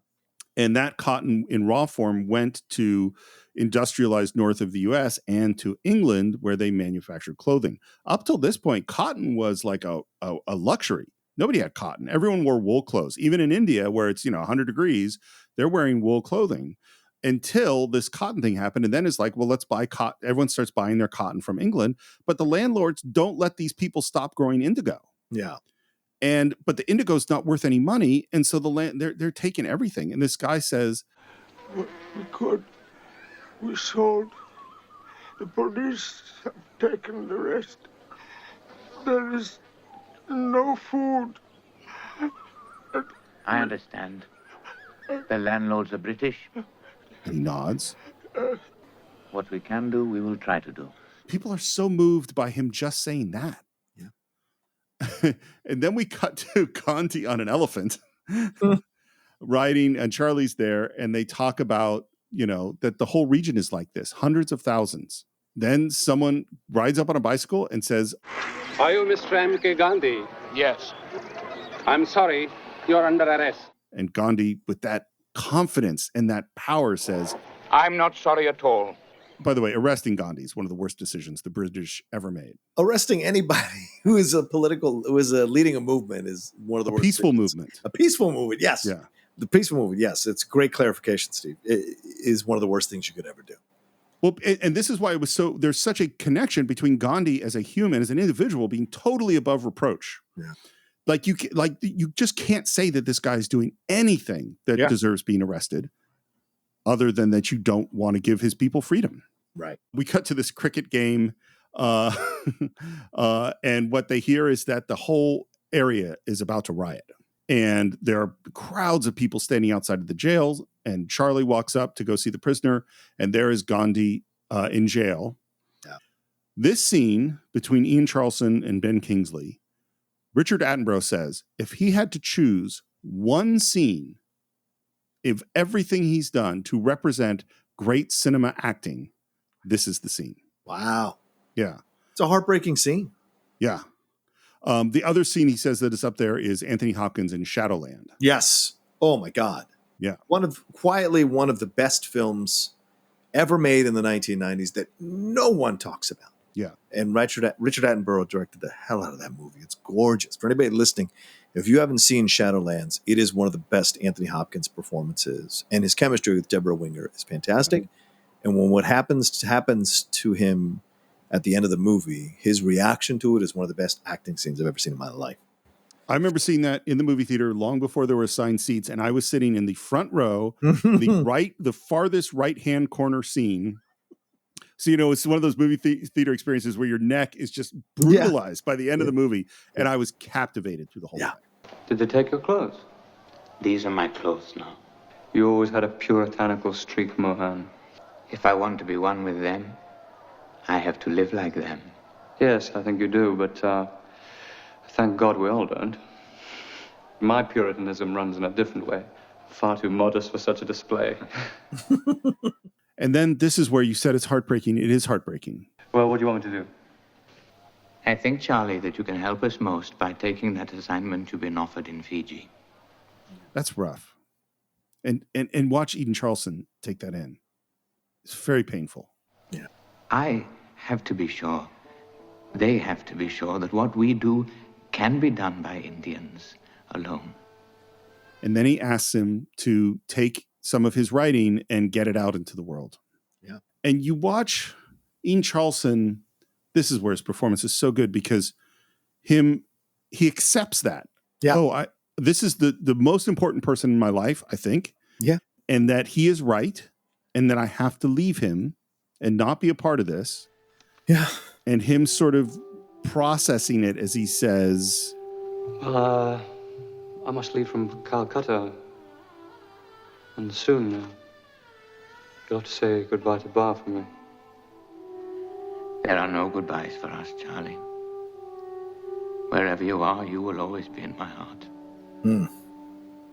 Speaker 2: And that cotton in raw form went to industrialized north of the US and to England, where they manufactured clothing. Up till this point, cotton was like a luxury. Nobody had cotton. Everyone wore wool clothes. Even in India, where it's 100 degrees, they're wearing wool clothing until this cotton thing happened. And then it's like, well, let's buy cotton. Everyone starts buying their cotton from England, but the landlords don't let these people stop growing indigo.
Speaker 3: Yeah.
Speaker 2: But the indigo is not worth any money, and so they're taking everything. And this guy says,
Speaker 15: we sold. The police have taken the rest. There is no food.
Speaker 1: I understand. The landlords are British.
Speaker 2: He nods.
Speaker 1: What we can do, we will try to do.
Speaker 2: People are so moved by him just saying that. Yeah. And then we cut to Gandhi on an elephant riding, and Charlie's there, and they talk about, that the whole region is like this, hundreds of thousands. Then someone rides up on a bicycle and says,
Speaker 4: Are you Mr. M.K. Gandhi?
Speaker 11: Yes.
Speaker 4: I'm sorry, you're under arrest.
Speaker 2: And Gandhi, with that confidence and that power, says,
Speaker 11: I'm not sorry at all.
Speaker 2: By the way, arresting Gandhi is one of the worst decisions the British ever made.
Speaker 3: Arresting anybody who is leading a movement is one of the worst.
Speaker 2: Peaceful movement.
Speaker 3: A peaceful movement, yes.
Speaker 2: Yeah.
Speaker 3: The peaceful movement, yes. It's great clarification, Steve. It is one of the worst things you could ever do.
Speaker 2: Well, and this is why there's such a connection between Gandhi as a human, as an individual, being totally above reproach.
Speaker 3: Yeah.
Speaker 2: You just can't say that this guy's doing anything that deserves being arrested, other than that you don't want to give his people freedom.
Speaker 3: Right.
Speaker 2: We cut to this cricket game, and what they hear is that the whole area is about to riot. And there are crowds of people standing outside of the jail, and Charlie walks up to go see the prisoner, and there is Gandhi in jail.
Speaker 3: Yeah.
Speaker 2: This scene between Ian Charleson and Ben Kingsley, Richard Attenborough says, if he had to choose one scene of everything he's done to represent great cinema acting, this is the scene.
Speaker 3: Wow.
Speaker 2: Yeah.
Speaker 3: It's a heartbreaking scene.
Speaker 2: Yeah. The other scene he says that is up there is Anthony Hopkins in Shadowland.
Speaker 3: Yes. Oh my God.
Speaker 2: Yeah.
Speaker 3: One of the best films ever made in the 1990s that no one talks about.
Speaker 2: Yeah.
Speaker 3: And Richard Attenborough directed the hell out of that movie. It's gorgeous. For anybody listening, if you haven't seen Shadowlands, it is one of the best Anthony Hopkins performances. And his chemistry with Deborah Winger is fantastic. Mm-hmm. And when what happens to him at the end of the movie, his reaction to it is one of the best acting scenes I've ever seen in my life. I
Speaker 2: remember seeing that in the movie theater long before there were assigned seats, and I was sitting in the front row, the farthest right-hand corner scene. So, it's one of those movie theater experiences where your neck is just brutalized by the end of the movie, and I was captivated through the whole thing.
Speaker 12: Did they take your clothes? These are my clothes now.
Speaker 4: You always had a puritanical streak, Mohan.
Speaker 12: If I want to be one with them, I have to live like them.
Speaker 4: Yes, I think you do, but thank God we all don't. My puritanism runs in a different way. Far too modest for such a display.
Speaker 2: And then this is where you said it's heartbreaking. It is heartbreaking.
Speaker 4: Well, what do you want me to do?
Speaker 12: I think, Charlie, that you can help us most by taking that assignment you've been offered in Fiji.
Speaker 2: That's rough. And watch Eden Charleson take that in. It's very painful.
Speaker 3: Yeah.
Speaker 12: I have to be sure, they have to be sure that what we do can be done by Indians alone.
Speaker 2: And then he asks him to take some of his writing and get it out into the world.
Speaker 3: Yeah.
Speaker 2: And you watch Ian Charleson, this is where his performance is so good because he accepts that.
Speaker 3: Yeah.
Speaker 2: Oh, this is the most important person in my life, I think.
Speaker 3: Yeah.
Speaker 2: And that he is right. And that I have to leave him and not be a part of this.
Speaker 3: Yeah.
Speaker 2: And him sort of processing it as he says,
Speaker 4: Well, I must leave from Calcutta. And soon, you'll have to say goodbye to Bar for me.
Speaker 12: There are no goodbyes for us, Charlie. Wherever you are, you will always be in my heart.
Speaker 3: Mm.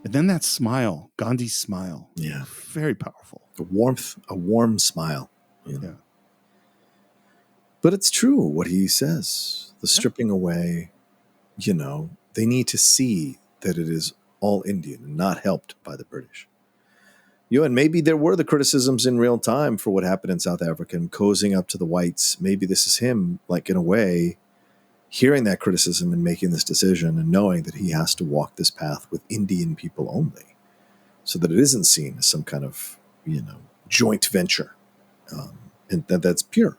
Speaker 2: And then that smile, Gandhi's smile.
Speaker 3: Yeah.
Speaker 2: Very powerful.
Speaker 3: A warm smile.
Speaker 2: Yeah.
Speaker 3: But it's true what he says. The stripping away, they need to see that it is all Indian and not helped by the British. And maybe there were the criticisms in real time for what happened in South Africa and cozying up to the whites. Maybe this is him, in a way, hearing that criticism and making this decision and knowing that he has to walk this path with Indian people only so that it isn't seen as some kind of, joint venture. And that's pure.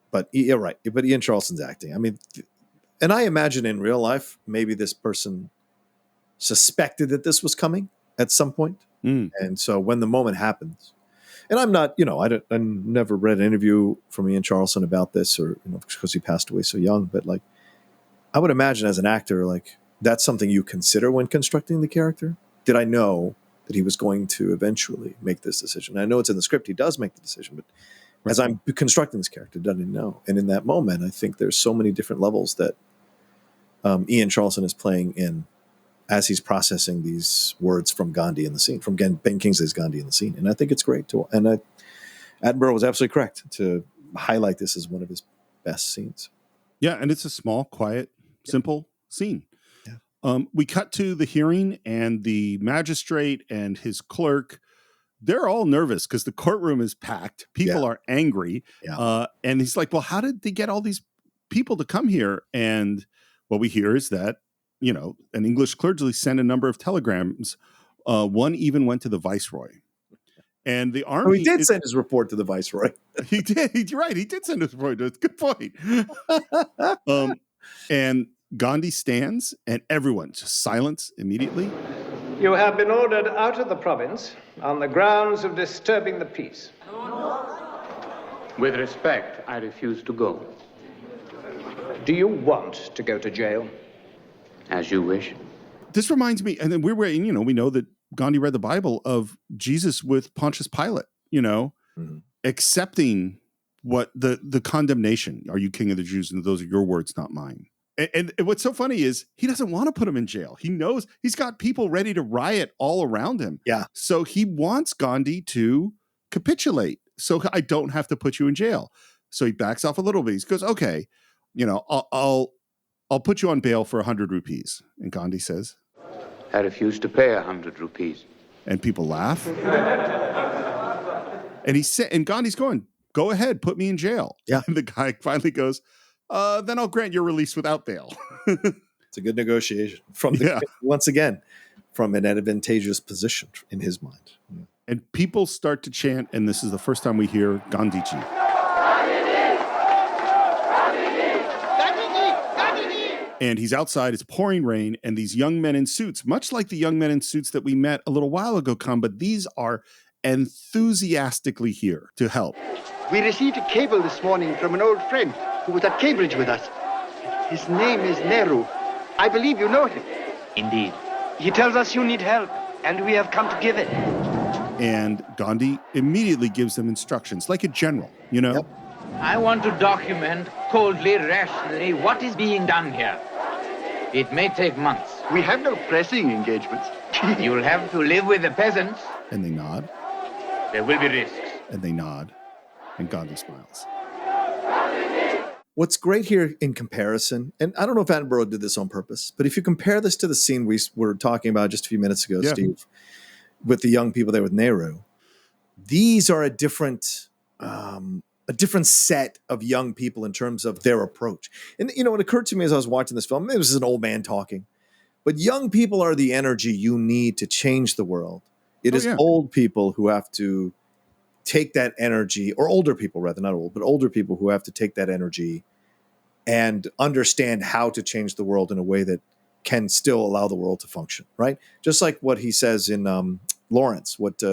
Speaker 3: But you're right. But Ian Charleson's acting. I mean, and I imagine in real life, maybe this person suspected that this was coming at some point.
Speaker 2: Mm.
Speaker 3: And so when the moment happens, and I'm not, I never read an interview from Ian Charleson about this or, because he passed away so young, but I would imagine as an actor, that's something you consider when constructing the character? Did I know that he was going to eventually make this decision? I know it's in the script, he does make the decision, but as I'm constructing this character, did I know? And in that moment, I think there's so many different levels that Ian Charleson is playing in as he's processing these words from Gandhi in the scene, from Ben Kingsley's Gandhi in the scene. And I think it's great too. And Attenborough was absolutely correct to highlight this as one of his best scenes.
Speaker 2: Yeah, and it's a small, quiet, simple scene. We cut to the hearing, and the magistrate and his clerk, they're all nervous because the courtroom is packed. People are angry. And he's like, well, how did they get all these people to come here? And what we hear is that, an English clergy sent a number of telegrams. One even went to the viceroy. And the army...
Speaker 3: he did send his report to the viceroy.
Speaker 2: He did. You're right. He did send his report. Good point. And Gandhi stands, and everyone just silence immediately.
Speaker 16: You have been ordered out of the province on the grounds of disturbing the peace.
Speaker 11: With respect, I refuse to go.
Speaker 16: Do you want to go to jail?
Speaker 11: As you wish.
Speaker 2: This reminds me, and then we know that Gandhi read the Bible, of Jesus with Pontius Pilate, accepting what the condemnation. Are you king of the Jews? And those are your words, not mine. And what's so funny is he doesn't want to put him in jail. He knows he's got people ready to riot all around him.
Speaker 3: Yeah.
Speaker 2: So he wants Gandhi to capitulate, so I don't have to put you in jail. So he backs off a little bit. He goes, okay, I'll put you on bail for 100 rupees. And Gandhi says,
Speaker 11: I refuse to pay 100 rupees.
Speaker 2: And people laugh. And Gandhi's going, go ahead, put me in jail.
Speaker 3: Yeah.
Speaker 2: And the guy finally goes, then I'll grant your release without bail.
Speaker 3: It's a good negotiation once again, from an advantageous position in his mind. Yeah.
Speaker 2: And people start to chant, and this is the first time we hear Gandhiji. And he's outside, it's pouring rain, and these young men in suits, much like the young men in suits that we met a little while ago, come, but these are enthusiastically here to help.
Speaker 13: We received a cable this morning from an old friend who was at Cambridge with us. His name is Nehru. I believe you know him.
Speaker 1: Indeed.
Speaker 13: He tells us you need help, and we have come to give it.
Speaker 2: And Gandhi immediately gives them instructions, like a general,
Speaker 3: Yep.
Speaker 1: I want to document coldly, rationally, what is being done here. It may take months.
Speaker 13: We have no pressing engagements.
Speaker 1: You'll have to live with the peasants.
Speaker 2: And they nod.
Speaker 1: There will be risks.
Speaker 2: And they nod. And Gandhi smiles.
Speaker 3: What's great here in comparison, and I don't know if Attenborough did this on purpose, but if you compare this to the scene we were talking about just a few minutes ago, Steve, with the young people there with Nehru, these are a different set of young people in terms of their approach. And, it occurred to me as I was watching this film, it was an old man talking, but young people are the energy you need to change the world. It is old people who have to take that energy, or older people rather, not old, but older people who have to take that energy and understand how to change the world in a way that can still allow the world to function, right? Just like what he says in Lawrence, what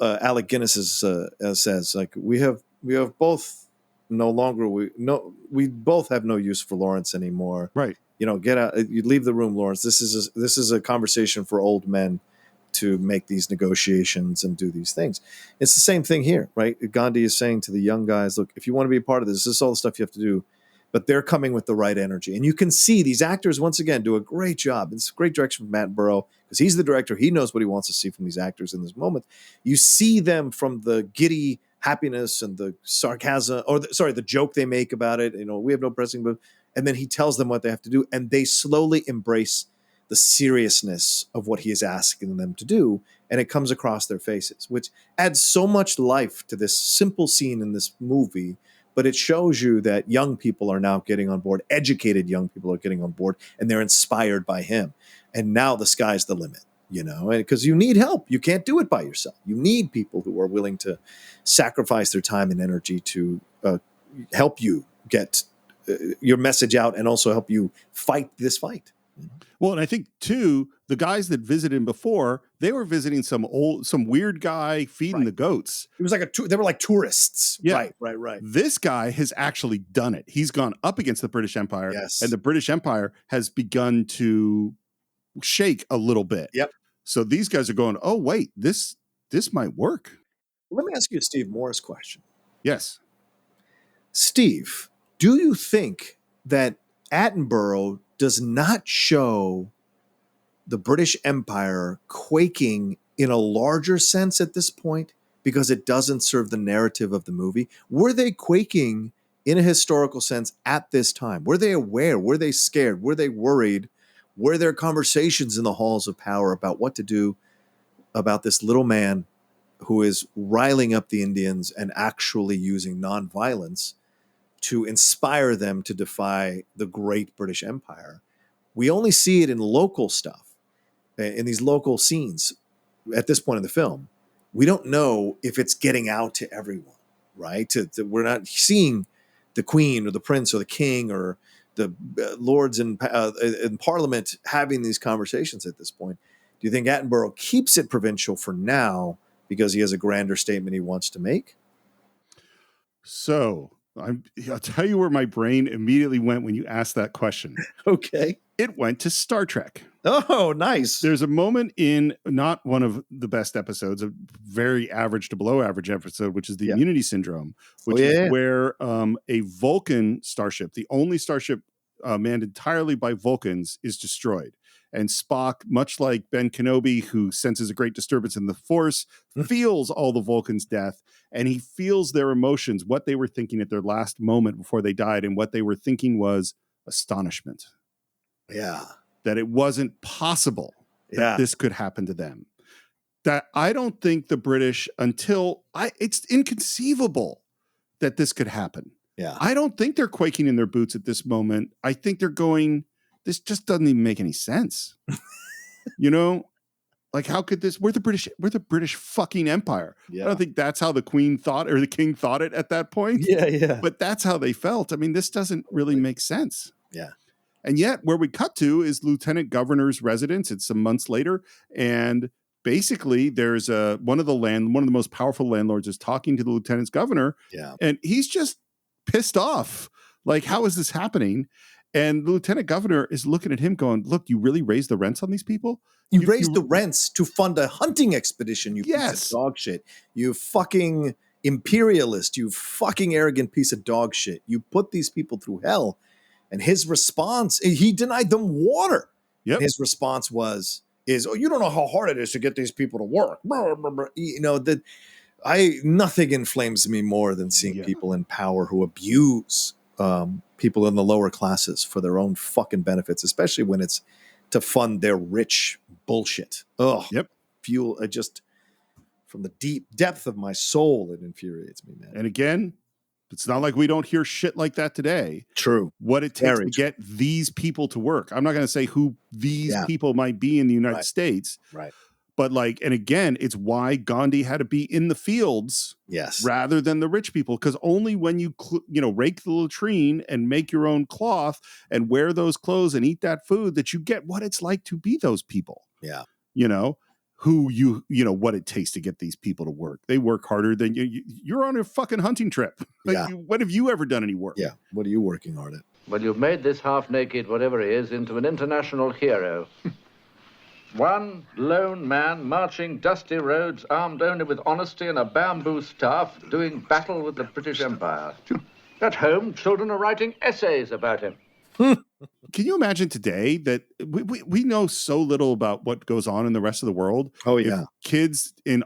Speaker 3: Alec Guinness says, like we have both we both have no use for Lawrence anymore.
Speaker 2: Right.
Speaker 3: Get out, you leave the room, Lawrence. This is a conversation for old men to make these negotiations and do these things. It's the same thing here, right? Gandhi is saying to the young guys, look, if you want to be a part of this is all the stuff you have to do, but they're coming with the right energy. And you can see these actors, once again, do a great job. It's great direction from Matt Burrow, because he's the director. He knows what he wants to see from these actors in this moment. You see them from the giddy happiness and the sarcasm, the joke they make about it. We have no pressing, but, and then he tells them what they have to do, and they slowly embrace the seriousness of what he is asking them to do, and it comes across their faces, which adds so much life to this simple scene in this movie. But it shows you that young people are now getting on board, educated young people are getting on board, and they're inspired by him. And now the sky's the limit, because you need help. You can't do it by yourself. You need people who are willing to sacrifice their time and energy to help you get your message out and also help you fight this fight.
Speaker 2: Well, and I think too, the guys that visited him before, they were visiting some weird guy feeding the goats.
Speaker 3: It was like they were like tourists.
Speaker 2: Yeah.
Speaker 3: Right.
Speaker 2: This guy has actually done it. He's gone up against the British Empire, and the British Empire has begun to shake a little bit.
Speaker 3: Yep.
Speaker 2: So these guys are going, oh wait, this might work.
Speaker 3: Let me ask you a Steve Morris question.
Speaker 2: Yes.
Speaker 3: Steve, do you think that Attenborough does not show the British Empire quaking in a larger sense at this point because it doesn't serve the narrative of the movie? Were they quaking in a historical sense at this time? Were they aware? Were they scared? Were they worried? Were there conversations in the halls of power about what to do about this little man who is riling up the Indians and actually using nonviolence to inspire them to defy the great British Empire? We only see it in local stuff, in these local scenes at this point in the film. We don't know if it's getting out to everyone, right? We're not seeing the Queen or the Prince or the King or the lords in Parliament having these conversations at this point. Do you think Attenborough keeps it provincial for now because he has a grander statement he wants to make?
Speaker 2: So I'll tell you where my brain immediately went when you asked that question.
Speaker 3: Okay.
Speaker 2: It went to Star Trek.
Speaker 3: Oh, nice.
Speaker 2: There's a moment in not one of the best episodes, a very average to below average episode, which is the Immunity Syndrome, which is where a Vulcan starship, the only starship manned entirely by Vulcans, is destroyed. And Spock, much like Ben Kenobi, who senses a great disturbance in the Force, feels all the Vulcans' death, and he feels their emotions, what they were thinking at their last moment before they died, and what they were thinking was astonishment.
Speaker 3: Yeah.
Speaker 2: That it wasn't possible that this could happen to them. That I don't think the British, it's inconceivable that this could happen.
Speaker 3: Yeah.
Speaker 2: I don't think they're quaking in their boots at this moment. I think they're going, this just doesn't even make any sense. You know, like how could this, we're the British fucking Empire.
Speaker 3: Yeah.
Speaker 2: I don't think that's how the Queen thought or the King thought it at that point.
Speaker 3: Yeah.
Speaker 2: But that's how they felt. I mean, this doesn't really make sense.
Speaker 3: Yeah.
Speaker 2: And yet where we cut to is Lieutenant Governor's residence. It's some months later. And basically there's one of the most powerful landlords is talking to the Lieutenant's Governor.
Speaker 3: Yeah.
Speaker 2: And he's just pissed off. Like, how is this happening? And the Lieutenant Governor is looking at him going, look, you really raised the rents on these people?
Speaker 3: You raised the rents to fund a hunting expedition, you piece of dog shit. You fucking imperialist, you fucking arrogant piece of dog shit. You put these people through hell. And his response, he denied them water.
Speaker 2: Yep.
Speaker 3: And his response is, oh, you don't know how hard it is to get these people to work. You know, nothing inflames me more than seeing people in power who abuse people in the lower classes for their own fucking benefits, especially when it's to fund their rich bullshit. Oh,
Speaker 2: yep.
Speaker 3: Fuel, just from the deep depth of my soul, it infuriates me, man.
Speaker 2: And again, it's not like we don't hear shit like that today.
Speaker 3: True.
Speaker 2: What it takes to get these people to work. I'm not going to say who these people might be in the United States.
Speaker 3: Right.
Speaker 2: But like, and again, it's why Gandhi had to be in the fields rather than the rich people. Because only when you, rake the latrine and make your own cloth and wear those clothes and eat that food that you get what it's like to be those people.
Speaker 3: Yeah.
Speaker 2: You know, what it takes to get these people to work. They work harder than you. You're on a fucking hunting trip. Like, when have you ever done any work?
Speaker 3: Yeah. What are you working hard at?
Speaker 17: Well, you've made this half-naked whatever he is into an international hero. One lone man marching dusty roads, armed only with honesty and a bamboo staff, doing battle with the British Empire. At home, children are writing essays about him.
Speaker 2: Can you imagine today that we know so little about what goes on in the rest of the world?
Speaker 3: Oh, yeah.
Speaker 2: If kids in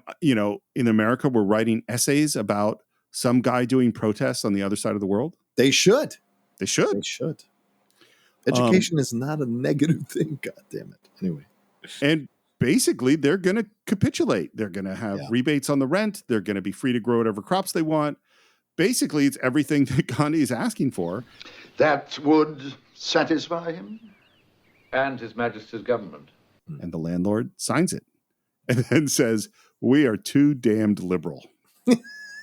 Speaker 2: America were writing essays about some guy doing protests on the other side of the world.
Speaker 3: They should.
Speaker 2: They should.
Speaker 3: They should. Education is not a negative thing. God damn it. Anyway.
Speaker 2: And basically, they're going to capitulate. They're going to have rebates on the rent. They're going to be free to grow whatever crops they want. Basically, it's everything that Gandhi is asking for.
Speaker 13: That would satisfy him?
Speaker 17: And His Majesty's government.
Speaker 2: And the landlord signs it and then says, we are too damned liberal.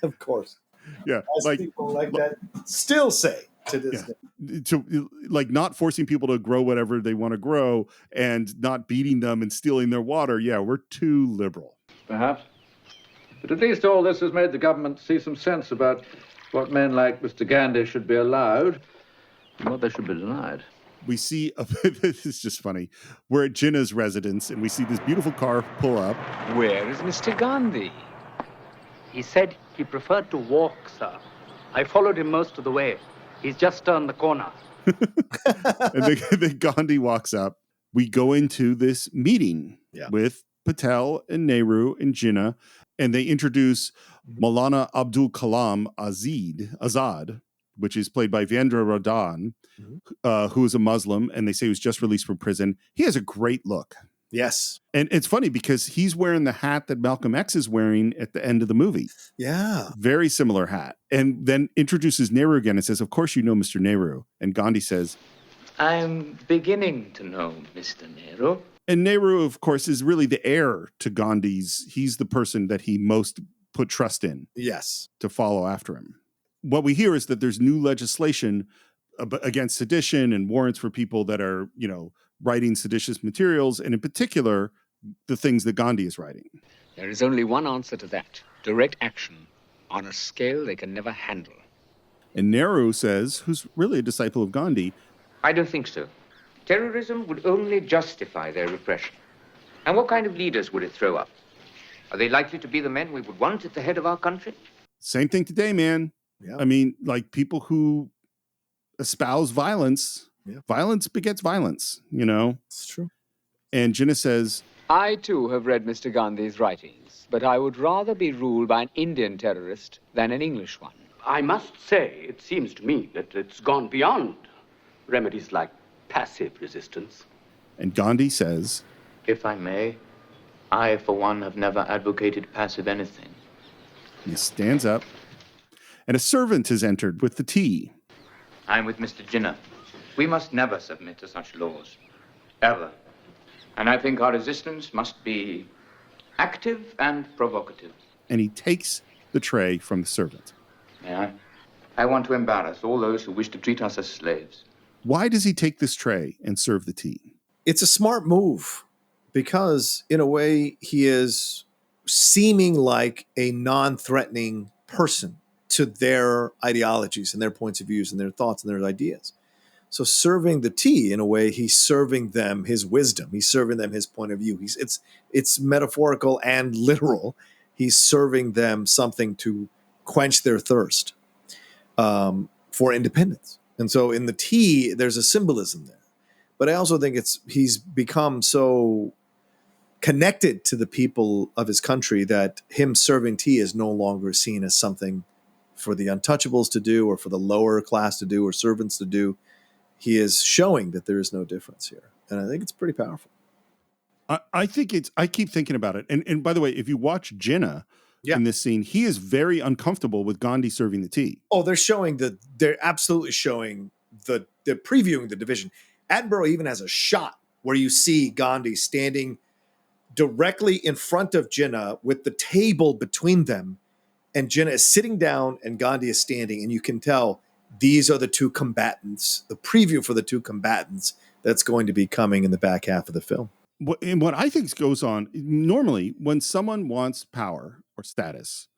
Speaker 3: Of course.
Speaker 2: Yeah.
Speaker 3: As people like that still say. to this day.
Speaker 2: To like not forcing people to grow whatever they want to grow and not beating them and stealing their water. Yeah, we're too liberal.
Speaker 17: Perhaps. But at least all this has made the government see some sense about what men like Mr. Gandhi should be allowed and what they should be denied.
Speaker 2: We see, this is just funny, we're at Jinnah's residence and we see this beautiful car pull up.
Speaker 9: Where is Mr. Gandhi?
Speaker 5: He said he preferred to walk, sir. I followed him most of the way. He's just turned the corner.
Speaker 2: And then Gandhi walks up. We go into this meeting with Patel and Nehru and Jinnah, and they introduce Maulana Abdul Kalam Azad, which is played by Vendra Radhan, who is a Muslim, and they say he was just released from prison. He has a great look.
Speaker 3: Yes.
Speaker 2: And it's funny because he's wearing the hat that Malcolm X is wearing at the end of the movie.
Speaker 3: Yeah.
Speaker 2: Very similar hat. And then introduces Nehru again and says, of course you know Mr. Nehru. And Gandhi says,
Speaker 1: I'm beginning to know Mr. Nehru.
Speaker 2: And Nehru, of course, is really the heir to Gandhi's. He's the person that he most put trust in.
Speaker 3: Yes.
Speaker 2: To follow after him. What we hear is that there's new legislation against sedition and warrants for people that are, writing seditious materials, and in particular, the things that Gandhi is writing.
Speaker 11: There is only one answer to that. Direct action on a scale they can never handle.
Speaker 2: And Nehru says, who's really a disciple of Gandhi,
Speaker 18: I don't think so. Terrorism would only justify their repression. And what kind of leaders would it throw up? Are they likely to be the men we would want at the head of our country?
Speaker 2: Same thing today, man.
Speaker 3: Yeah.
Speaker 2: I mean, like people who espouse violence, violence begets violence,
Speaker 3: It's true.
Speaker 2: And Jinnah says,
Speaker 10: I too have read Mr. Gandhi's writings, but I would rather be ruled by an Indian terrorist than an English one.
Speaker 5: I must say, it seems to me that it's gone beyond remedies like passive resistance.
Speaker 2: And Gandhi says,
Speaker 1: if I may, I, for one, have never advocated passive anything.
Speaker 2: He stands up, and a servant has entered with the tea.
Speaker 1: I'm with Mr. Jinnah. We must never submit to such laws. Ever. And I think our resistance must be active and provocative.
Speaker 2: And he takes the tray from the servant.
Speaker 1: May I? I want to embarrass all those who wish to treat us as slaves.
Speaker 2: Why does he take this tray and serve the tea?
Speaker 3: It's a smart move because, in a way, he is seeming like a non-threatening person to their ideologies and their points of views and their thoughts and their ideas. So serving the tea, in a way, he's serving them his wisdom. He's serving them his point of view. It's metaphorical and literal. He's serving them something to quench their thirst for independence. And so in the tea, there's a symbolism there. But I also think he's become so connected to the people of his country that him serving tea is no longer seen as something for the untouchables to do or for the lower class to do or servants to do. He is showing that there is no difference here. And I think it's pretty powerful.
Speaker 2: I keep thinking about it. And by the way, if you watch Jinnah in this scene, he is very uncomfortable with Gandhi serving the tea.
Speaker 3: Oh, they're absolutely showing they're previewing the division. Attenborough even has a shot where you see Gandhi standing directly in front of Jinnah with the table between them. And Jinnah is sitting down and Gandhi is standing. And you can tell these are the two combatants, the preview for the two combatants that's going to be coming in the back half of the film.
Speaker 2: And what I think goes on, normally when someone wants power or status,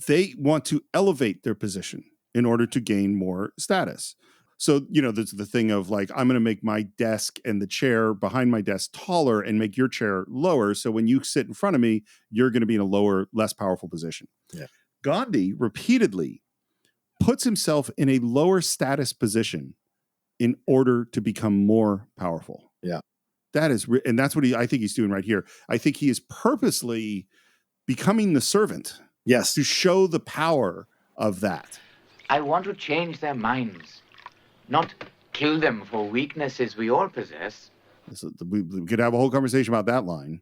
Speaker 2: they want to elevate their position in order to gain more status. So, there's the thing of like, I'm going to make my desk and the chair behind my desk taller and make your chair lower. So when you sit in front of me, you're going to be in a lower, less powerful position.
Speaker 3: Yeah.
Speaker 2: Gandhi repeatedly puts himself in a lower status position in order to become more powerful.
Speaker 3: Yeah.
Speaker 2: And that's what I think he's doing right here. I think he is purposely becoming the servant.
Speaker 3: Yes.
Speaker 2: To show the power of that.
Speaker 1: I want to change their minds, not kill them for weaknesses we all possess.
Speaker 2: So we could have a whole conversation about that line.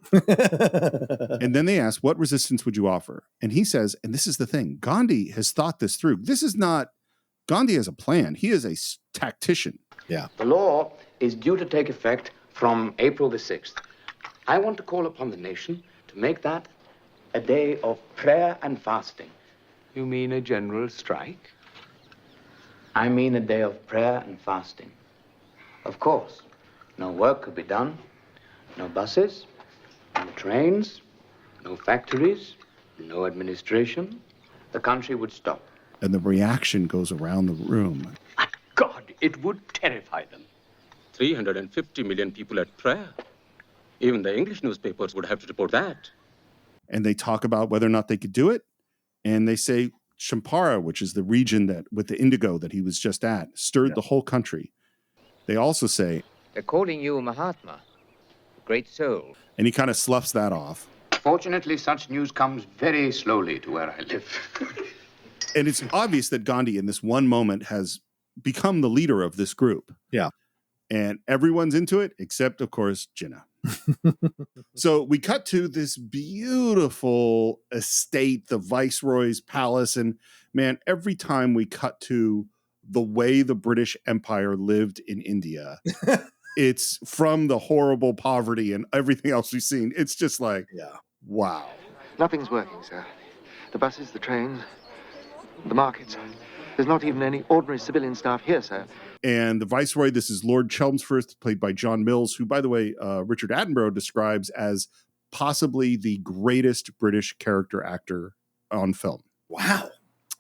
Speaker 2: And then they ask, what resistance would you offer? And he says, and this is the thing, Gandhi has thought this through. This is not, Gandhi has a plan. He is a tactician.
Speaker 3: Yeah.
Speaker 18: The law is due to take effect from April the 6th. I want to call upon the nation to make that a day of prayer and fasting.
Speaker 11: You mean a general strike?
Speaker 1: I mean a day of prayer and fasting. Of course, no work could be done, no buses, no trains, no factories, no administration. The country would stop.
Speaker 2: And the reaction goes around the room.
Speaker 5: God, it would terrify them. 350 million people at prayer. Even the English newspapers would have to report that.
Speaker 2: And they talk about whether or not they could do it. And they say Champara, which is the region that with the indigo that he was just at, stirred the whole country. They also say,
Speaker 18: they're calling you Mahatma, great soul.
Speaker 2: And he kind of sloughs that off.
Speaker 11: Fortunately, such news comes very slowly to where I live.
Speaker 2: And it's obvious that Gandhi in this one moment has become the leader of this group.
Speaker 3: Yeah.
Speaker 2: And everyone's into it, except, of course, Jinnah. So we cut to this beautiful estate, the Viceroy's palace. And man, every time we cut to the way the British Empire lived in India, it's from the horrible poverty and everything else we've seen. It's just like, wow.
Speaker 19: Nothing's working, sir. The buses, the trains, the markets. There's not even any ordinary civilian staff here, sir.
Speaker 2: And the Viceroy, this is Lord Chelmsford, played by John Mills, who, by the way, Richard Attenborough describes as possibly the greatest British character actor on film.
Speaker 3: Wow.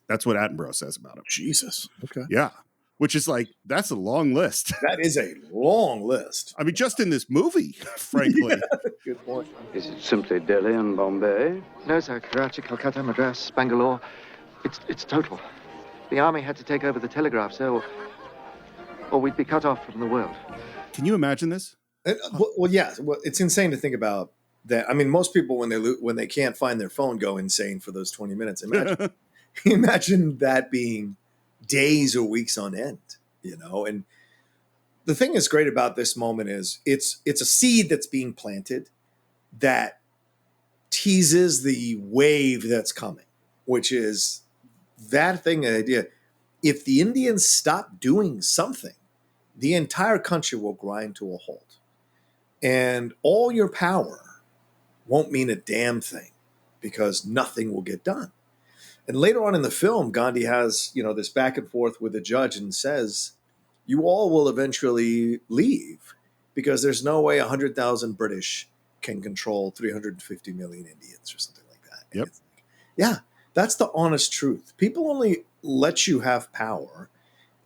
Speaker 2: That's what Attenborough says about him.
Speaker 3: Jesus. Okay.
Speaker 2: Yeah. Which is like, that's a long list.
Speaker 3: That is a long list.
Speaker 2: I mean, just in this movie, frankly.
Speaker 3: Good point.
Speaker 14: Is it simply Delhi and Bombay?
Speaker 19: No, sir. Karachi, Calcutta, Madras, Bangalore. It's total. The army had to take over the telegraph, sir, or we'd be cut off from the world.
Speaker 2: Can you imagine this?
Speaker 3: Well, yeah. Well, it's insane to think about that. I mean, most people, when they can't find their phone, go insane for those 20 minutes. Imagine that being days or weeks on end, And the thing that's great about this moment is it's a seed that's being planted that teases the wave that's coming, which is that thing, the idea. If the Indians stop doing something, the entire country will grind to a halt. And all your power won't mean a damn thing because nothing will get done. And later on in the film, Gandhi has, this back and forth with the judge and says, you all will eventually leave because there's no way 100,000 British can control 350 million Indians or something like that.
Speaker 2: Yep.
Speaker 3: Yeah, that's the honest truth. People only let you have power.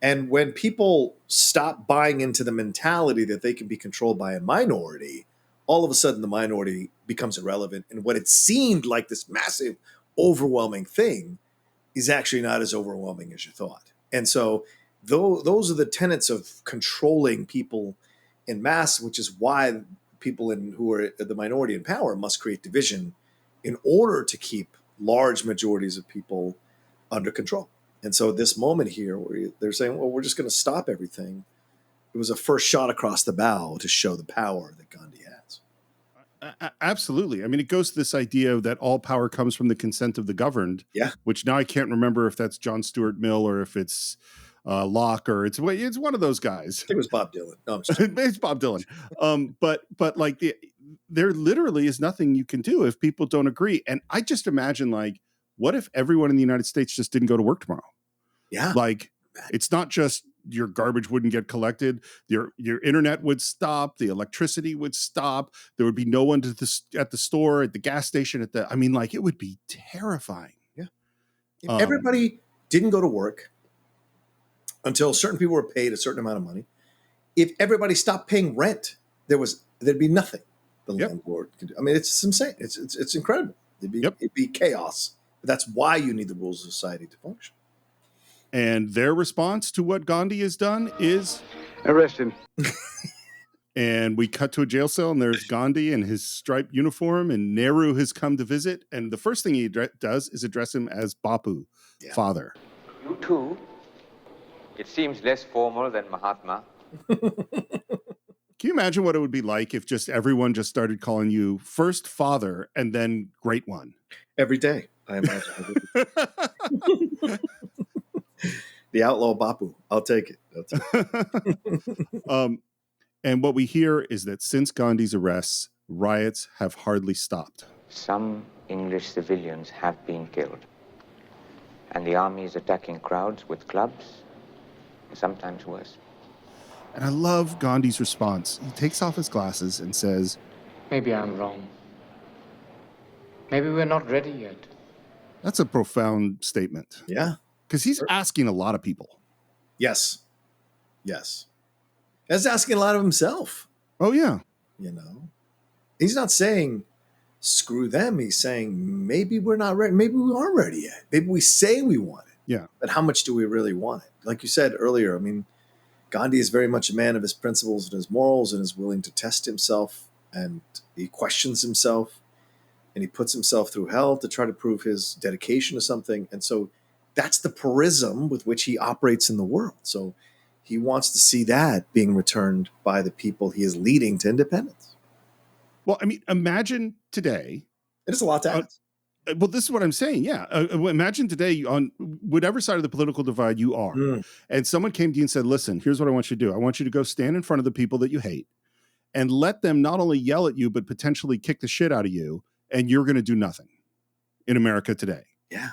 Speaker 3: And when people stop buying into the mentality that they can be controlled by a minority, all of a sudden the minority becomes irrelevant. And what it seemed like this massive, overwhelming thing is actually not as overwhelming as you thought. And so those are the tenets of controlling people in mass, which is why people who are the minority in power must create division in order to keep large majorities of people under control. And so this moment here where they're saying, well, we're just going to stop everything. It was a first shot across the bow to show the power that Gandhi has.
Speaker 2: Absolutely. I mean, it goes to this idea that all power comes from the consent of the governed.
Speaker 3: Yeah.
Speaker 2: Which now I can't remember if that's John Stuart Mill or if it's Locke or it's one of those guys.
Speaker 3: I think it was Bob Dylan. No,
Speaker 2: it's Bob Dylan. But like there literally is nothing you can do if people don't agree. And I just imagine what if everyone in the United States just didn't go to work tomorrow?
Speaker 3: Yeah.
Speaker 2: It's not just your garbage wouldn't get collected. Your internet would stop. The electricity would stop. There would be no one at the store, at the gas station, it would be terrifying.
Speaker 3: Yeah. If everybody didn't go to work until certain people were paid a certain amount of money, if everybody stopped paying rent, there'd be nothing the landlord could do. I mean, it's insane. It's incredible. It'd be chaos. But that's why you need the rules of society to function.
Speaker 2: And their response to what Gandhi has done is
Speaker 14: arrest him.
Speaker 2: And we cut to a jail cell, and there's Gandhi in his striped uniform, and Nehru has come to visit. And the first thing he does is address him as Bapu, father.
Speaker 18: You too? It seems less formal than Mahatma.
Speaker 2: Can you imagine what it would be like if just everyone just started calling you first father and then great one?
Speaker 3: Every day, I imagine. The outlaw Bapu. I'll take it.
Speaker 2: And what we hear is that since Gandhi's arrests, riots have hardly stopped.
Speaker 18: Some English civilians have been killed. And the army is attacking crowds with clubs and sometimes worse.
Speaker 2: And I love Gandhi's response. He takes off his glasses and says,
Speaker 11: Maybe I'm wrong. Maybe we're not ready yet.
Speaker 2: that's a profound statement.
Speaker 3: Yeah.
Speaker 2: Because he's asking a lot of people.
Speaker 3: Yes. Yes. He's asking a lot of himself.
Speaker 2: Oh, yeah.
Speaker 3: You know, he's not saying screw them. He's saying maybe we're not ready. Maybe we aren't ready yet. Maybe we say we want it.
Speaker 2: Yeah.
Speaker 3: But how much do we really want it? Like you said earlier, I mean, Gandhi is very much a man of his principles and his morals and is willing to test himself, and he questions himself and he puts himself through hell to try to prove his dedication to something. And so that's the prism with which he operates in the world. So he wants to see that being returned by the people he is leading to independence.
Speaker 2: Well, I mean, imagine today.
Speaker 3: It is a lot to ask.
Speaker 2: Well, this is what I'm saying. Yeah. Imagine today on whatever side of the political divide you are, and someone came to you and said, listen, here's what I want you to do. I want you to go stand in front of the people that you hate and let them not only yell at you, but potentially kick the shit out of you. And you're going to do nothing in America today.
Speaker 3: Yeah.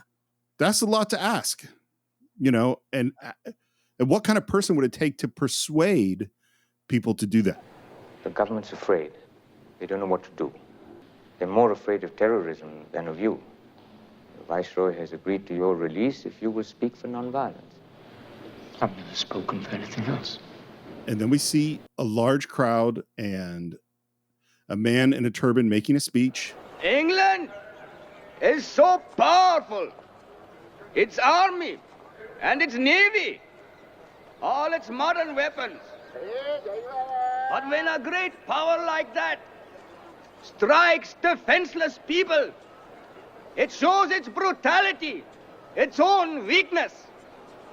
Speaker 2: That's a lot to ask, you know, and what kind of person would it take to persuade people to do that?
Speaker 18: The government's afraid. They don't know what to do. They're more afraid of terrorism than of you. The Viceroy has agreed to your release if you will speak for nonviolence.
Speaker 11: I've never spoken for anything else.
Speaker 2: And then we see a large crowd and a man in a turban making a speech.
Speaker 6: England is so powerful. Its army and its navy, all its modern weapons. But when a great power like that strikes defenseless people, it shows its brutality, its own weakness,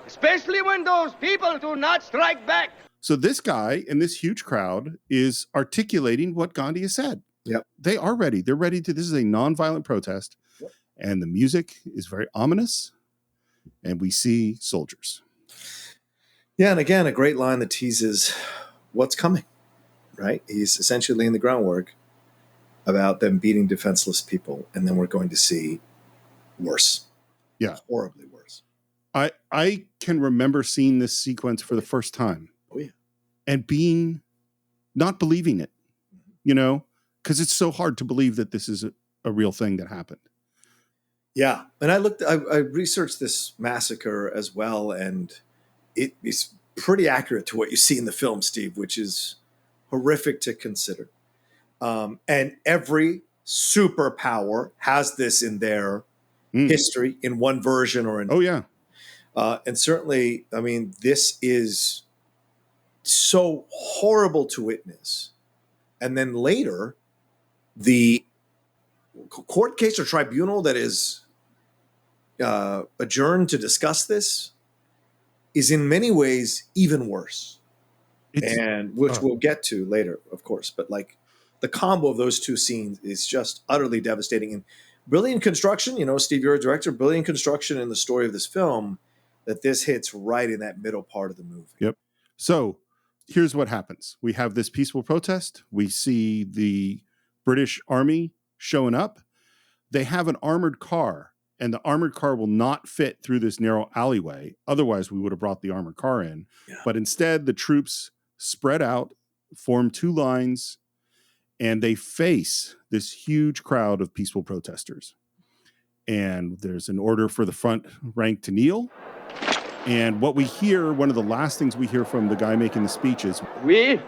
Speaker 6: especially when those people do not strike back.
Speaker 2: So this guy in this huge crowd is articulating what Gandhi has said.
Speaker 3: Yep.
Speaker 2: They are ready. They're ready to, this is a nonviolent protest. Yep. And the music is very ominous. And we see soldiers.
Speaker 3: Yeah. And again, a great line that teases what's coming, right? He's essentially laying the groundwork about them beating defenseless people. And then we're going to see worse.
Speaker 2: Yeah.
Speaker 3: Horribly worse.
Speaker 2: I can remember seeing this sequence for the first time.
Speaker 3: Oh, yeah.
Speaker 2: And not believing it, you know, because it's so hard to believe that this is a real thing that happened.
Speaker 3: Yeah. And I researched this massacre as well, and it is pretty accurate to what you see in the film, Steve, which is horrific to consider. And every superpower has this in their history in one version or another.
Speaker 2: Oh, yeah.
Speaker 3: And certainly, I mean, this is so horrible to witness. And then later, the court case or tribunal that is adjourned to discuss this is in many ways even worse. Which we'll get to later, of course. But like the combo of those two scenes is just utterly devastating. And brilliant construction, you know, Steve, you're a director, brilliant construction in the story of this film, that this hits right in that middle part of the movie.
Speaker 2: Yep. So here's what happens. We have this peaceful protest. We see the British Army showing up. They have an armored car, and the armored car will not fit through this narrow alleyway. Otherwise, we would have brought the armored car in. Yeah. But instead, the troops spread out, form two lines, and they face this huge crowd of peaceful protesters. And there's an order for the front rank to kneel. And what we hear, one of the last things we hear from the guy making the speech is,
Speaker 6: we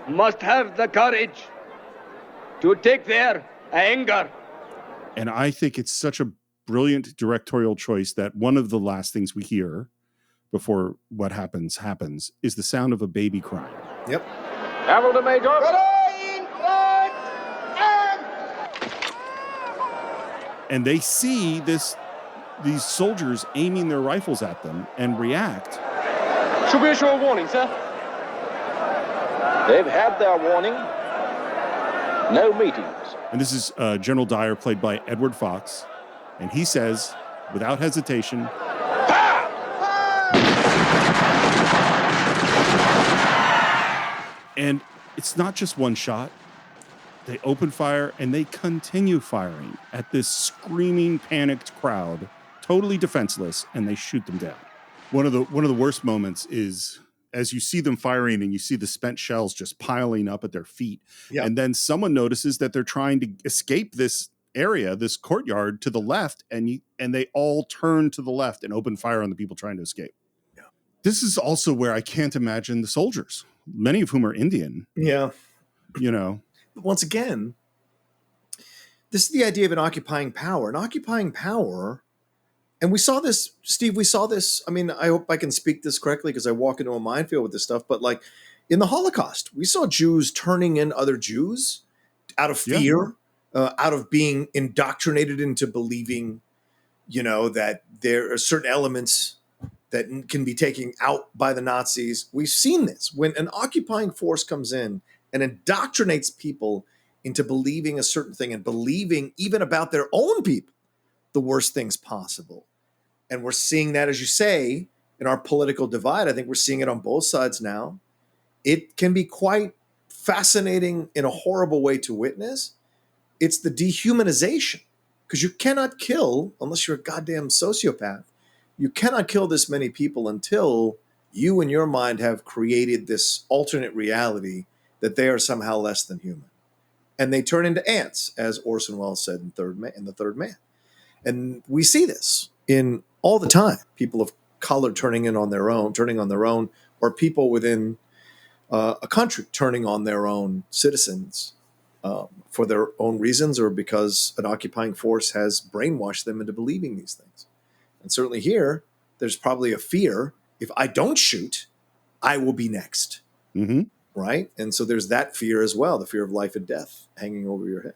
Speaker 6: must have the courage to take their anger.
Speaker 2: And I think it's such a brilliant directorial choice that one of the last things we hear before what happens is the sound of a baby crying.
Speaker 3: Yep.
Speaker 9: Cavalry to Major.
Speaker 2: And they see these soldiers aiming their rifles at them and react.
Speaker 9: Should we issue a warning, sir?
Speaker 17: They've had their warning. No meetings.
Speaker 2: And this is General Dyer, played by Edward Fox. And he says, without hesitation, and it's not just one shot. They open fire and they continue firing at this screaming, panicked crowd, totally defenseless, and they shoot them down. One of the worst moments is as you see them firing and you see the spent shells just piling up at their feet.
Speaker 3: Yeah.
Speaker 2: And then someone notices that they're trying to escape this area, this courtyard to the left, and they all turn to the left and open fire on the people trying to escape.
Speaker 3: Yeah.
Speaker 2: This is also where I can't imagine the soldiers, many of whom are Indian.
Speaker 3: Yeah.
Speaker 2: You know.
Speaker 3: But once again, this is the idea of an occupying power. An occupying power, and we saw this, Steve, I mean, I hope I can speak this correctly because I walk into a minefield with this stuff, but like in the Holocaust, we saw Jews turning in other Jews out of fear, out of being indoctrinated into believing, that there are certain elements that can be taken out by the Nazis. We've seen this. When an occupying force comes in and indoctrinates people into believing a certain thing and believing even about their own people the worst things possible. And we're seeing that, as you say, in our political divide. I think we're seeing it on both sides now. It can be quite fascinating in a horrible way to witness. It's the dehumanization, because you cannot kill, unless you're a goddamn sociopath, you cannot kill this many people until you in your mind have created this alternate reality that they are somehow less than human. And they turn into ants, as Orson Welles said in The Third Man. And we see this in all the time. People of color turning on their own, or people within a country turning on their own citizens for their own reasons, or because an occupying force has brainwashed them into believing these things. And certainly here, there's probably a fear, if I don't shoot, I will be next.
Speaker 2: Mm-hmm.
Speaker 3: Right? And so there's that fear as well, the fear of life and death hanging over your head.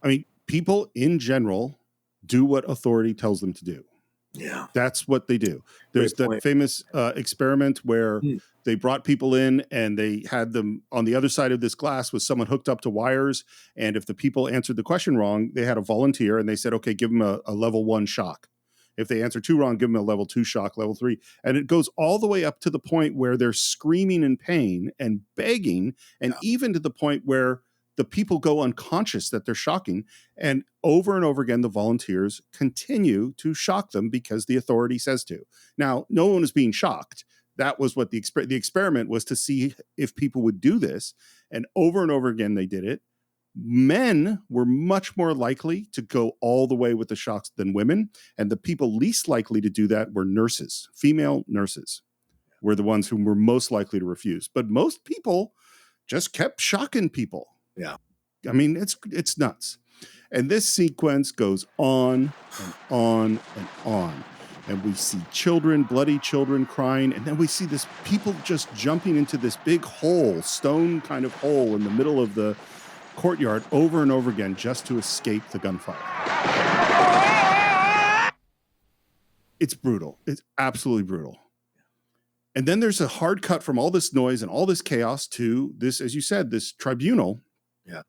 Speaker 2: I mean, people in general do what authority tells them to do.
Speaker 3: Yeah.
Speaker 2: That's what they do. There's that famous experiment where they brought people in and they had them on the other side of this glass with someone hooked up to wires. And if the people answered the question wrong, they had a volunteer and they said, okay, give them a level 1 shock. If they answer 2 wrong, give them a level 2 shock, level 3. And it goes all the way up to the point where they're screaming in pain and begging, and even to the point where the people go unconscious that they're shocking. And over again, the volunteers continue to shock them because the authority says to. Now, no one is being shocked. That was what the experiment was, to see if people would do this. And over again, they did it. Men were much more likely to go all the way with the shocks than women. And the people least likely to do that were nurses. Female nurses were the ones who were most likely to refuse. But most people just kept shocking people.
Speaker 3: Yeah.
Speaker 2: I mean, it's nuts. And this sequence goes on and on and on. And we see children, bloody children crying. And then we see this people just jumping into this big hole, stone kind of hole in the middle of the courtyard over and over again just to escape the gunfire. It's brutal. It's absolutely brutal. And then there's a hard cut from all this noise and all this chaos to this, as you said, this tribunal.
Speaker 3: Yeah.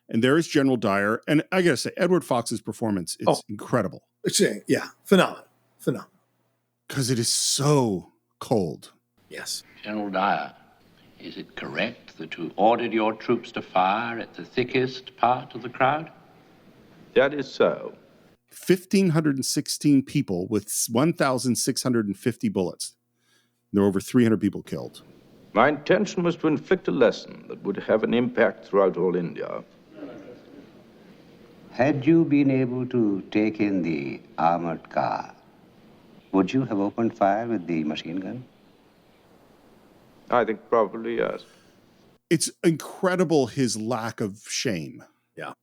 Speaker 2: And there is General Dyer. And I got to say, Edward Fox's performance is incredible.
Speaker 3: Yeah, phenomenal.
Speaker 2: Because it is so cold.
Speaker 3: Yes.
Speaker 20: General Dyer, is it correct that you ordered your troops to fire at the thickest part of the crowd?
Speaker 21: That is so.
Speaker 2: 1,516 people with 1,650 bullets. There were over 300 people killed.
Speaker 21: My intention was to inflict a lesson that would have an impact throughout all India.
Speaker 20: Had you been able to take in the armored car, would you have opened fire with the machine gun?
Speaker 21: I think probably yes.
Speaker 2: It's incredible, his lack of shame.
Speaker 3: Yeah.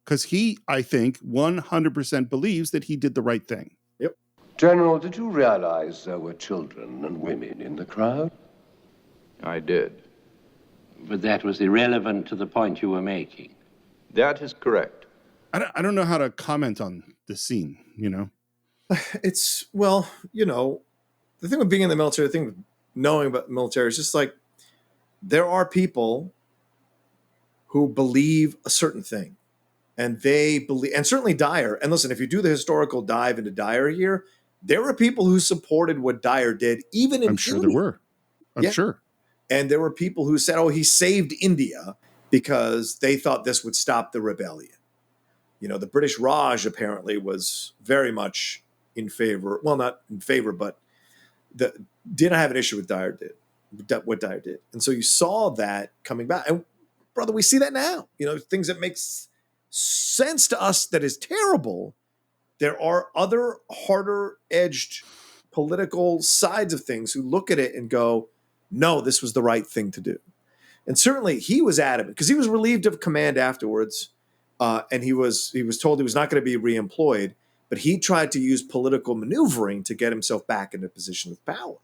Speaker 2: Because he, I think, 100% believes that he did the right thing.
Speaker 3: Yep.
Speaker 22: General, did you realize there were children and women in the crowd?
Speaker 21: I did.
Speaker 20: But that was irrelevant to the point you were making.
Speaker 21: That is correct.
Speaker 2: I don't know how to comment on the scene,
Speaker 3: It's, the thing with being in the military, the thing with knowing about the military is just like, there are people who believe a certain thing, and they believe, and certainly Dyer. And listen, if you do the historical dive into Dyer here, there were people who supported what Dyer did, even in
Speaker 2: I'm sure
Speaker 3: India.
Speaker 2: there were. I'm sure.
Speaker 3: And there were people who said, he saved India because they thought this would stop the rebellion. The British Raj apparently was very much in favor. Well, not in favor, but didn't have an issue with what Dyer did. And so you saw that coming back. And brother, we see that now. Things that make sense to us that is terrible. There are other harder edged political sides of things who look at it and go, no, this was the right thing to do. And certainly he was adamant because he was relieved of command afterwards. And he was told he was not going to be reemployed, but he tried to use political maneuvering to get himself back in a position of power.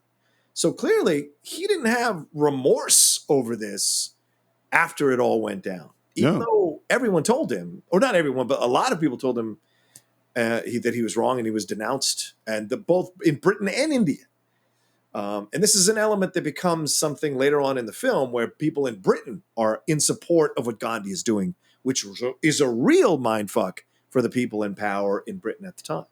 Speaker 3: So clearly he didn't have remorse over this after it all went down, even though everyone told him, or not everyone, but a lot of people told him that he was wrong and he was denounced, and both in Britain and India. And this is an element that becomes something later on in the film where people in Britain are in support of what Gandhi is doing, which is a real mindfuck for the people in power in Britain at the time.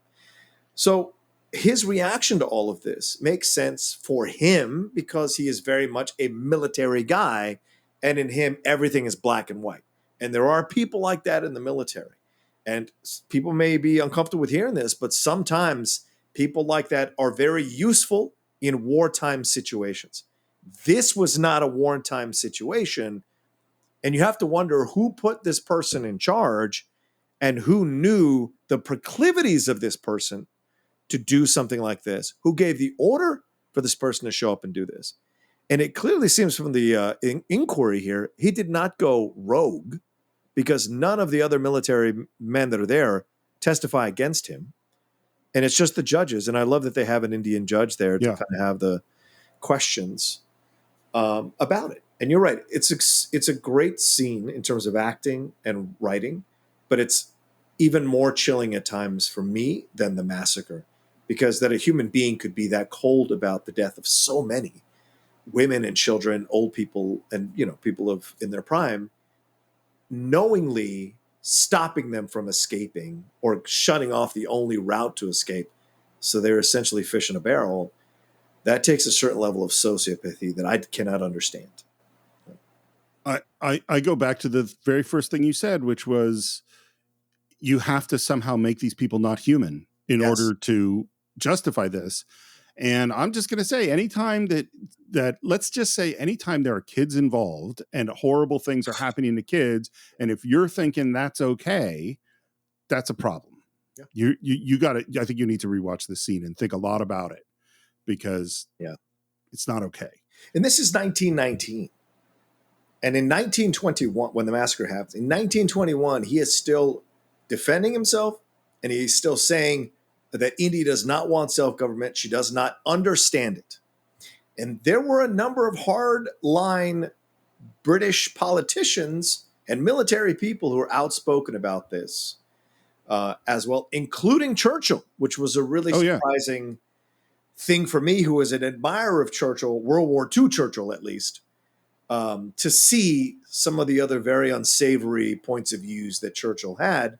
Speaker 3: So his reaction to all of this makes sense for him because he is very much a military guy, and in him, everything is black and white. And there are people like that in the military. And people may be uncomfortable with hearing this, but sometimes people like that are very useful in wartime situations. This was not a wartime situation. And you have to wonder who put this person in charge and who knew the proclivities of this person to do something like this, who gave the order for this person to show up and do this. And it clearly seems from the inquiry here, he did not go rogue because none of the other military men that are there testify against him. And it's just the judges. And I love that they have an Indian judge there to kind of have the questions about it. And you're right. It's a great scene in terms of acting and writing, but it's even more chilling at times for me than the massacre, because that a human being could be that cold about the death of so many women and children, old people, and people in their prime, knowingly stopping them from escaping or shutting off the only route to escape. So they're essentially fish in a barrel. That takes a certain level of sociopathy that I cannot understand.
Speaker 2: I go back to the very first thing you said, which was you have to somehow make these people not human in order to justify this. And I'm just going to say, anytime that let's just say anytime there are kids involved and horrible things are happening to kids, and if you're thinking that's okay, that's a problem. Yeah. You got to, I think you need to rewatch this scene and think a lot about it, because it's not okay.
Speaker 3: And this is 1919. And in 1921, when the massacre happens, in 1921, he is still defending himself, and he's still saying that India does not want self-government. She does not understand it. And there were a number of hard-line British politicians and military people who were outspoken about this as well, including Churchill, which was a really surprising thing for me, who was an admirer of Churchill, World War II Churchill at least, to see some of the other very unsavory points of views that Churchill had.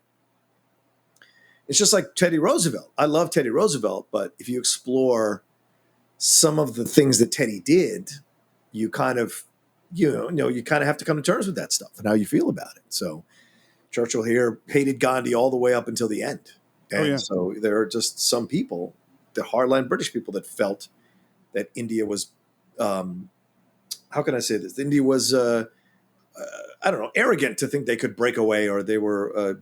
Speaker 3: It's just like Teddy Roosevelt. I love Teddy Roosevelt, but if you explore some of the things that Teddy did, you kind of, you kind of have to come to terms with that stuff and how you feel about it. So Churchill here hated Gandhi all the way up until the end. And so there are just some people, the hardline British people, that felt that India was, how can I say this? India was, I don't know, arrogant to think they could break away, or they were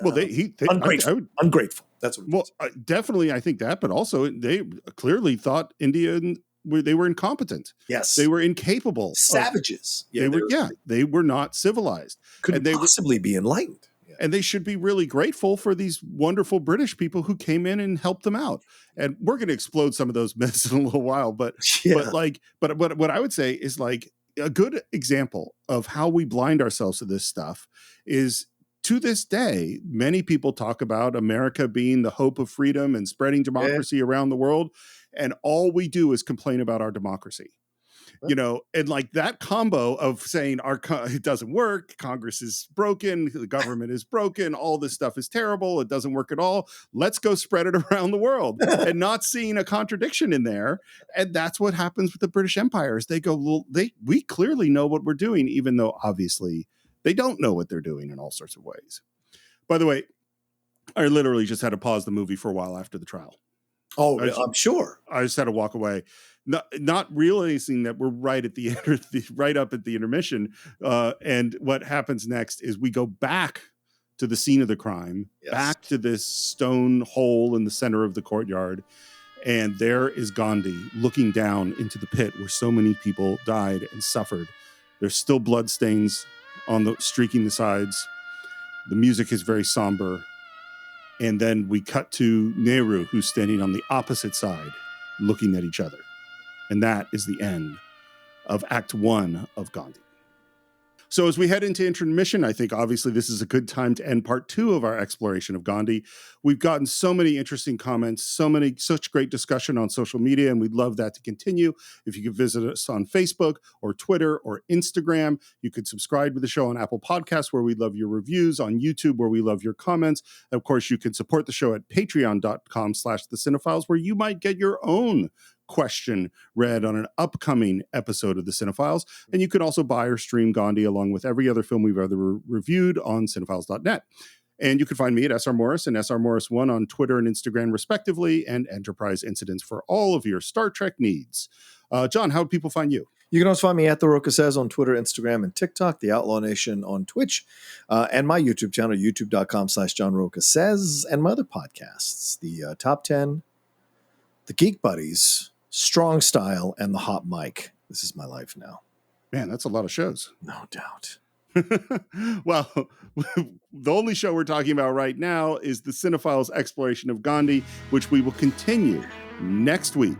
Speaker 3: ungrateful. That's what.
Speaker 2: Well, definitely, I think that, but also they clearly thought India they were incompetent.
Speaker 3: Yes,
Speaker 2: they were incapable.
Speaker 3: Savages.
Speaker 2: They were not civilized.
Speaker 3: Couldn't possibly be enlightened.
Speaker 2: And they should be really grateful for these wonderful British people who came in and helped them out. And we're going to explode some of those myths in a little while. But what I would say is, like, a good example of how we blind ourselves to this stuff is, to this day, many people talk about America being the hope of freedom and spreading democracy around the world. And all we do is complain about our democracy. And like that combo of saying it doesn't work, Congress is broken, the government is broken, all this stuff is terrible, it doesn't work at all. Let's go spread it around the world, and not seeing a contradiction in there. And that's what happens with the British Empire. Is they go, well, we clearly know what we're doing, even though obviously they don't know what they're doing in all sorts of ways. By the way, I literally just had to pause the movie for a while after the trial.
Speaker 3: Oh, I'm sure.
Speaker 2: I just had to walk away, not realizing that we're right at the right up at the intermission. And what happens next is we go back to the scene of the crime, back to this stone hole in the center of the courtyard. And there is Gandhi looking down into the pit where so many people died and suffered. There's still blood stains streaking the sides. The music is very somber. And then we cut to Nehru, who's standing on the opposite side, looking at each other. And that is the end of Act 1 of Gandhi. So as we head into intermission, I think obviously this is a good time to end part 2 of our exploration of Gandhi. We've gotten so many interesting comments, such great discussion on social media, and we'd love that to continue. If you could visit us on Facebook or Twitter or Instagram, you could subscribe to the show on Apple Podcasts, where we love your reviews, on YouTube, where we love your comments. And of course, you can support the show at patreon.com/the Cine-Files, where you might get your own question read on an upcoming episode of the Cine-Files. And you can also buy or stream Gandhi along with every other film we've ever reviewed on cinephiles.net. And you can find me at SR Morris and SR Morris1 on Twitter and Instagram, respectively, and Enterprise Incidents for all of your Star Trek needs. John, how do people find you?
Speaker 3: You can also find me at The Roca Says on Twitter, Instagram, and TikTok, The Outlaw Nation on Twitch, and my YouTube channel, youtube.com/John Roca Says, and my other podcasts, the Top 10, The Geek Buddies, Strong Style, and The Hot Mic. This is my life now.
Speaker 2: Man, that's a lot of shows.
Speaker 3: No doubt.
Speaker 2: Well, the only show we're talking about right now is the Cine-Files exploration of Gandhi, which we will continue next week.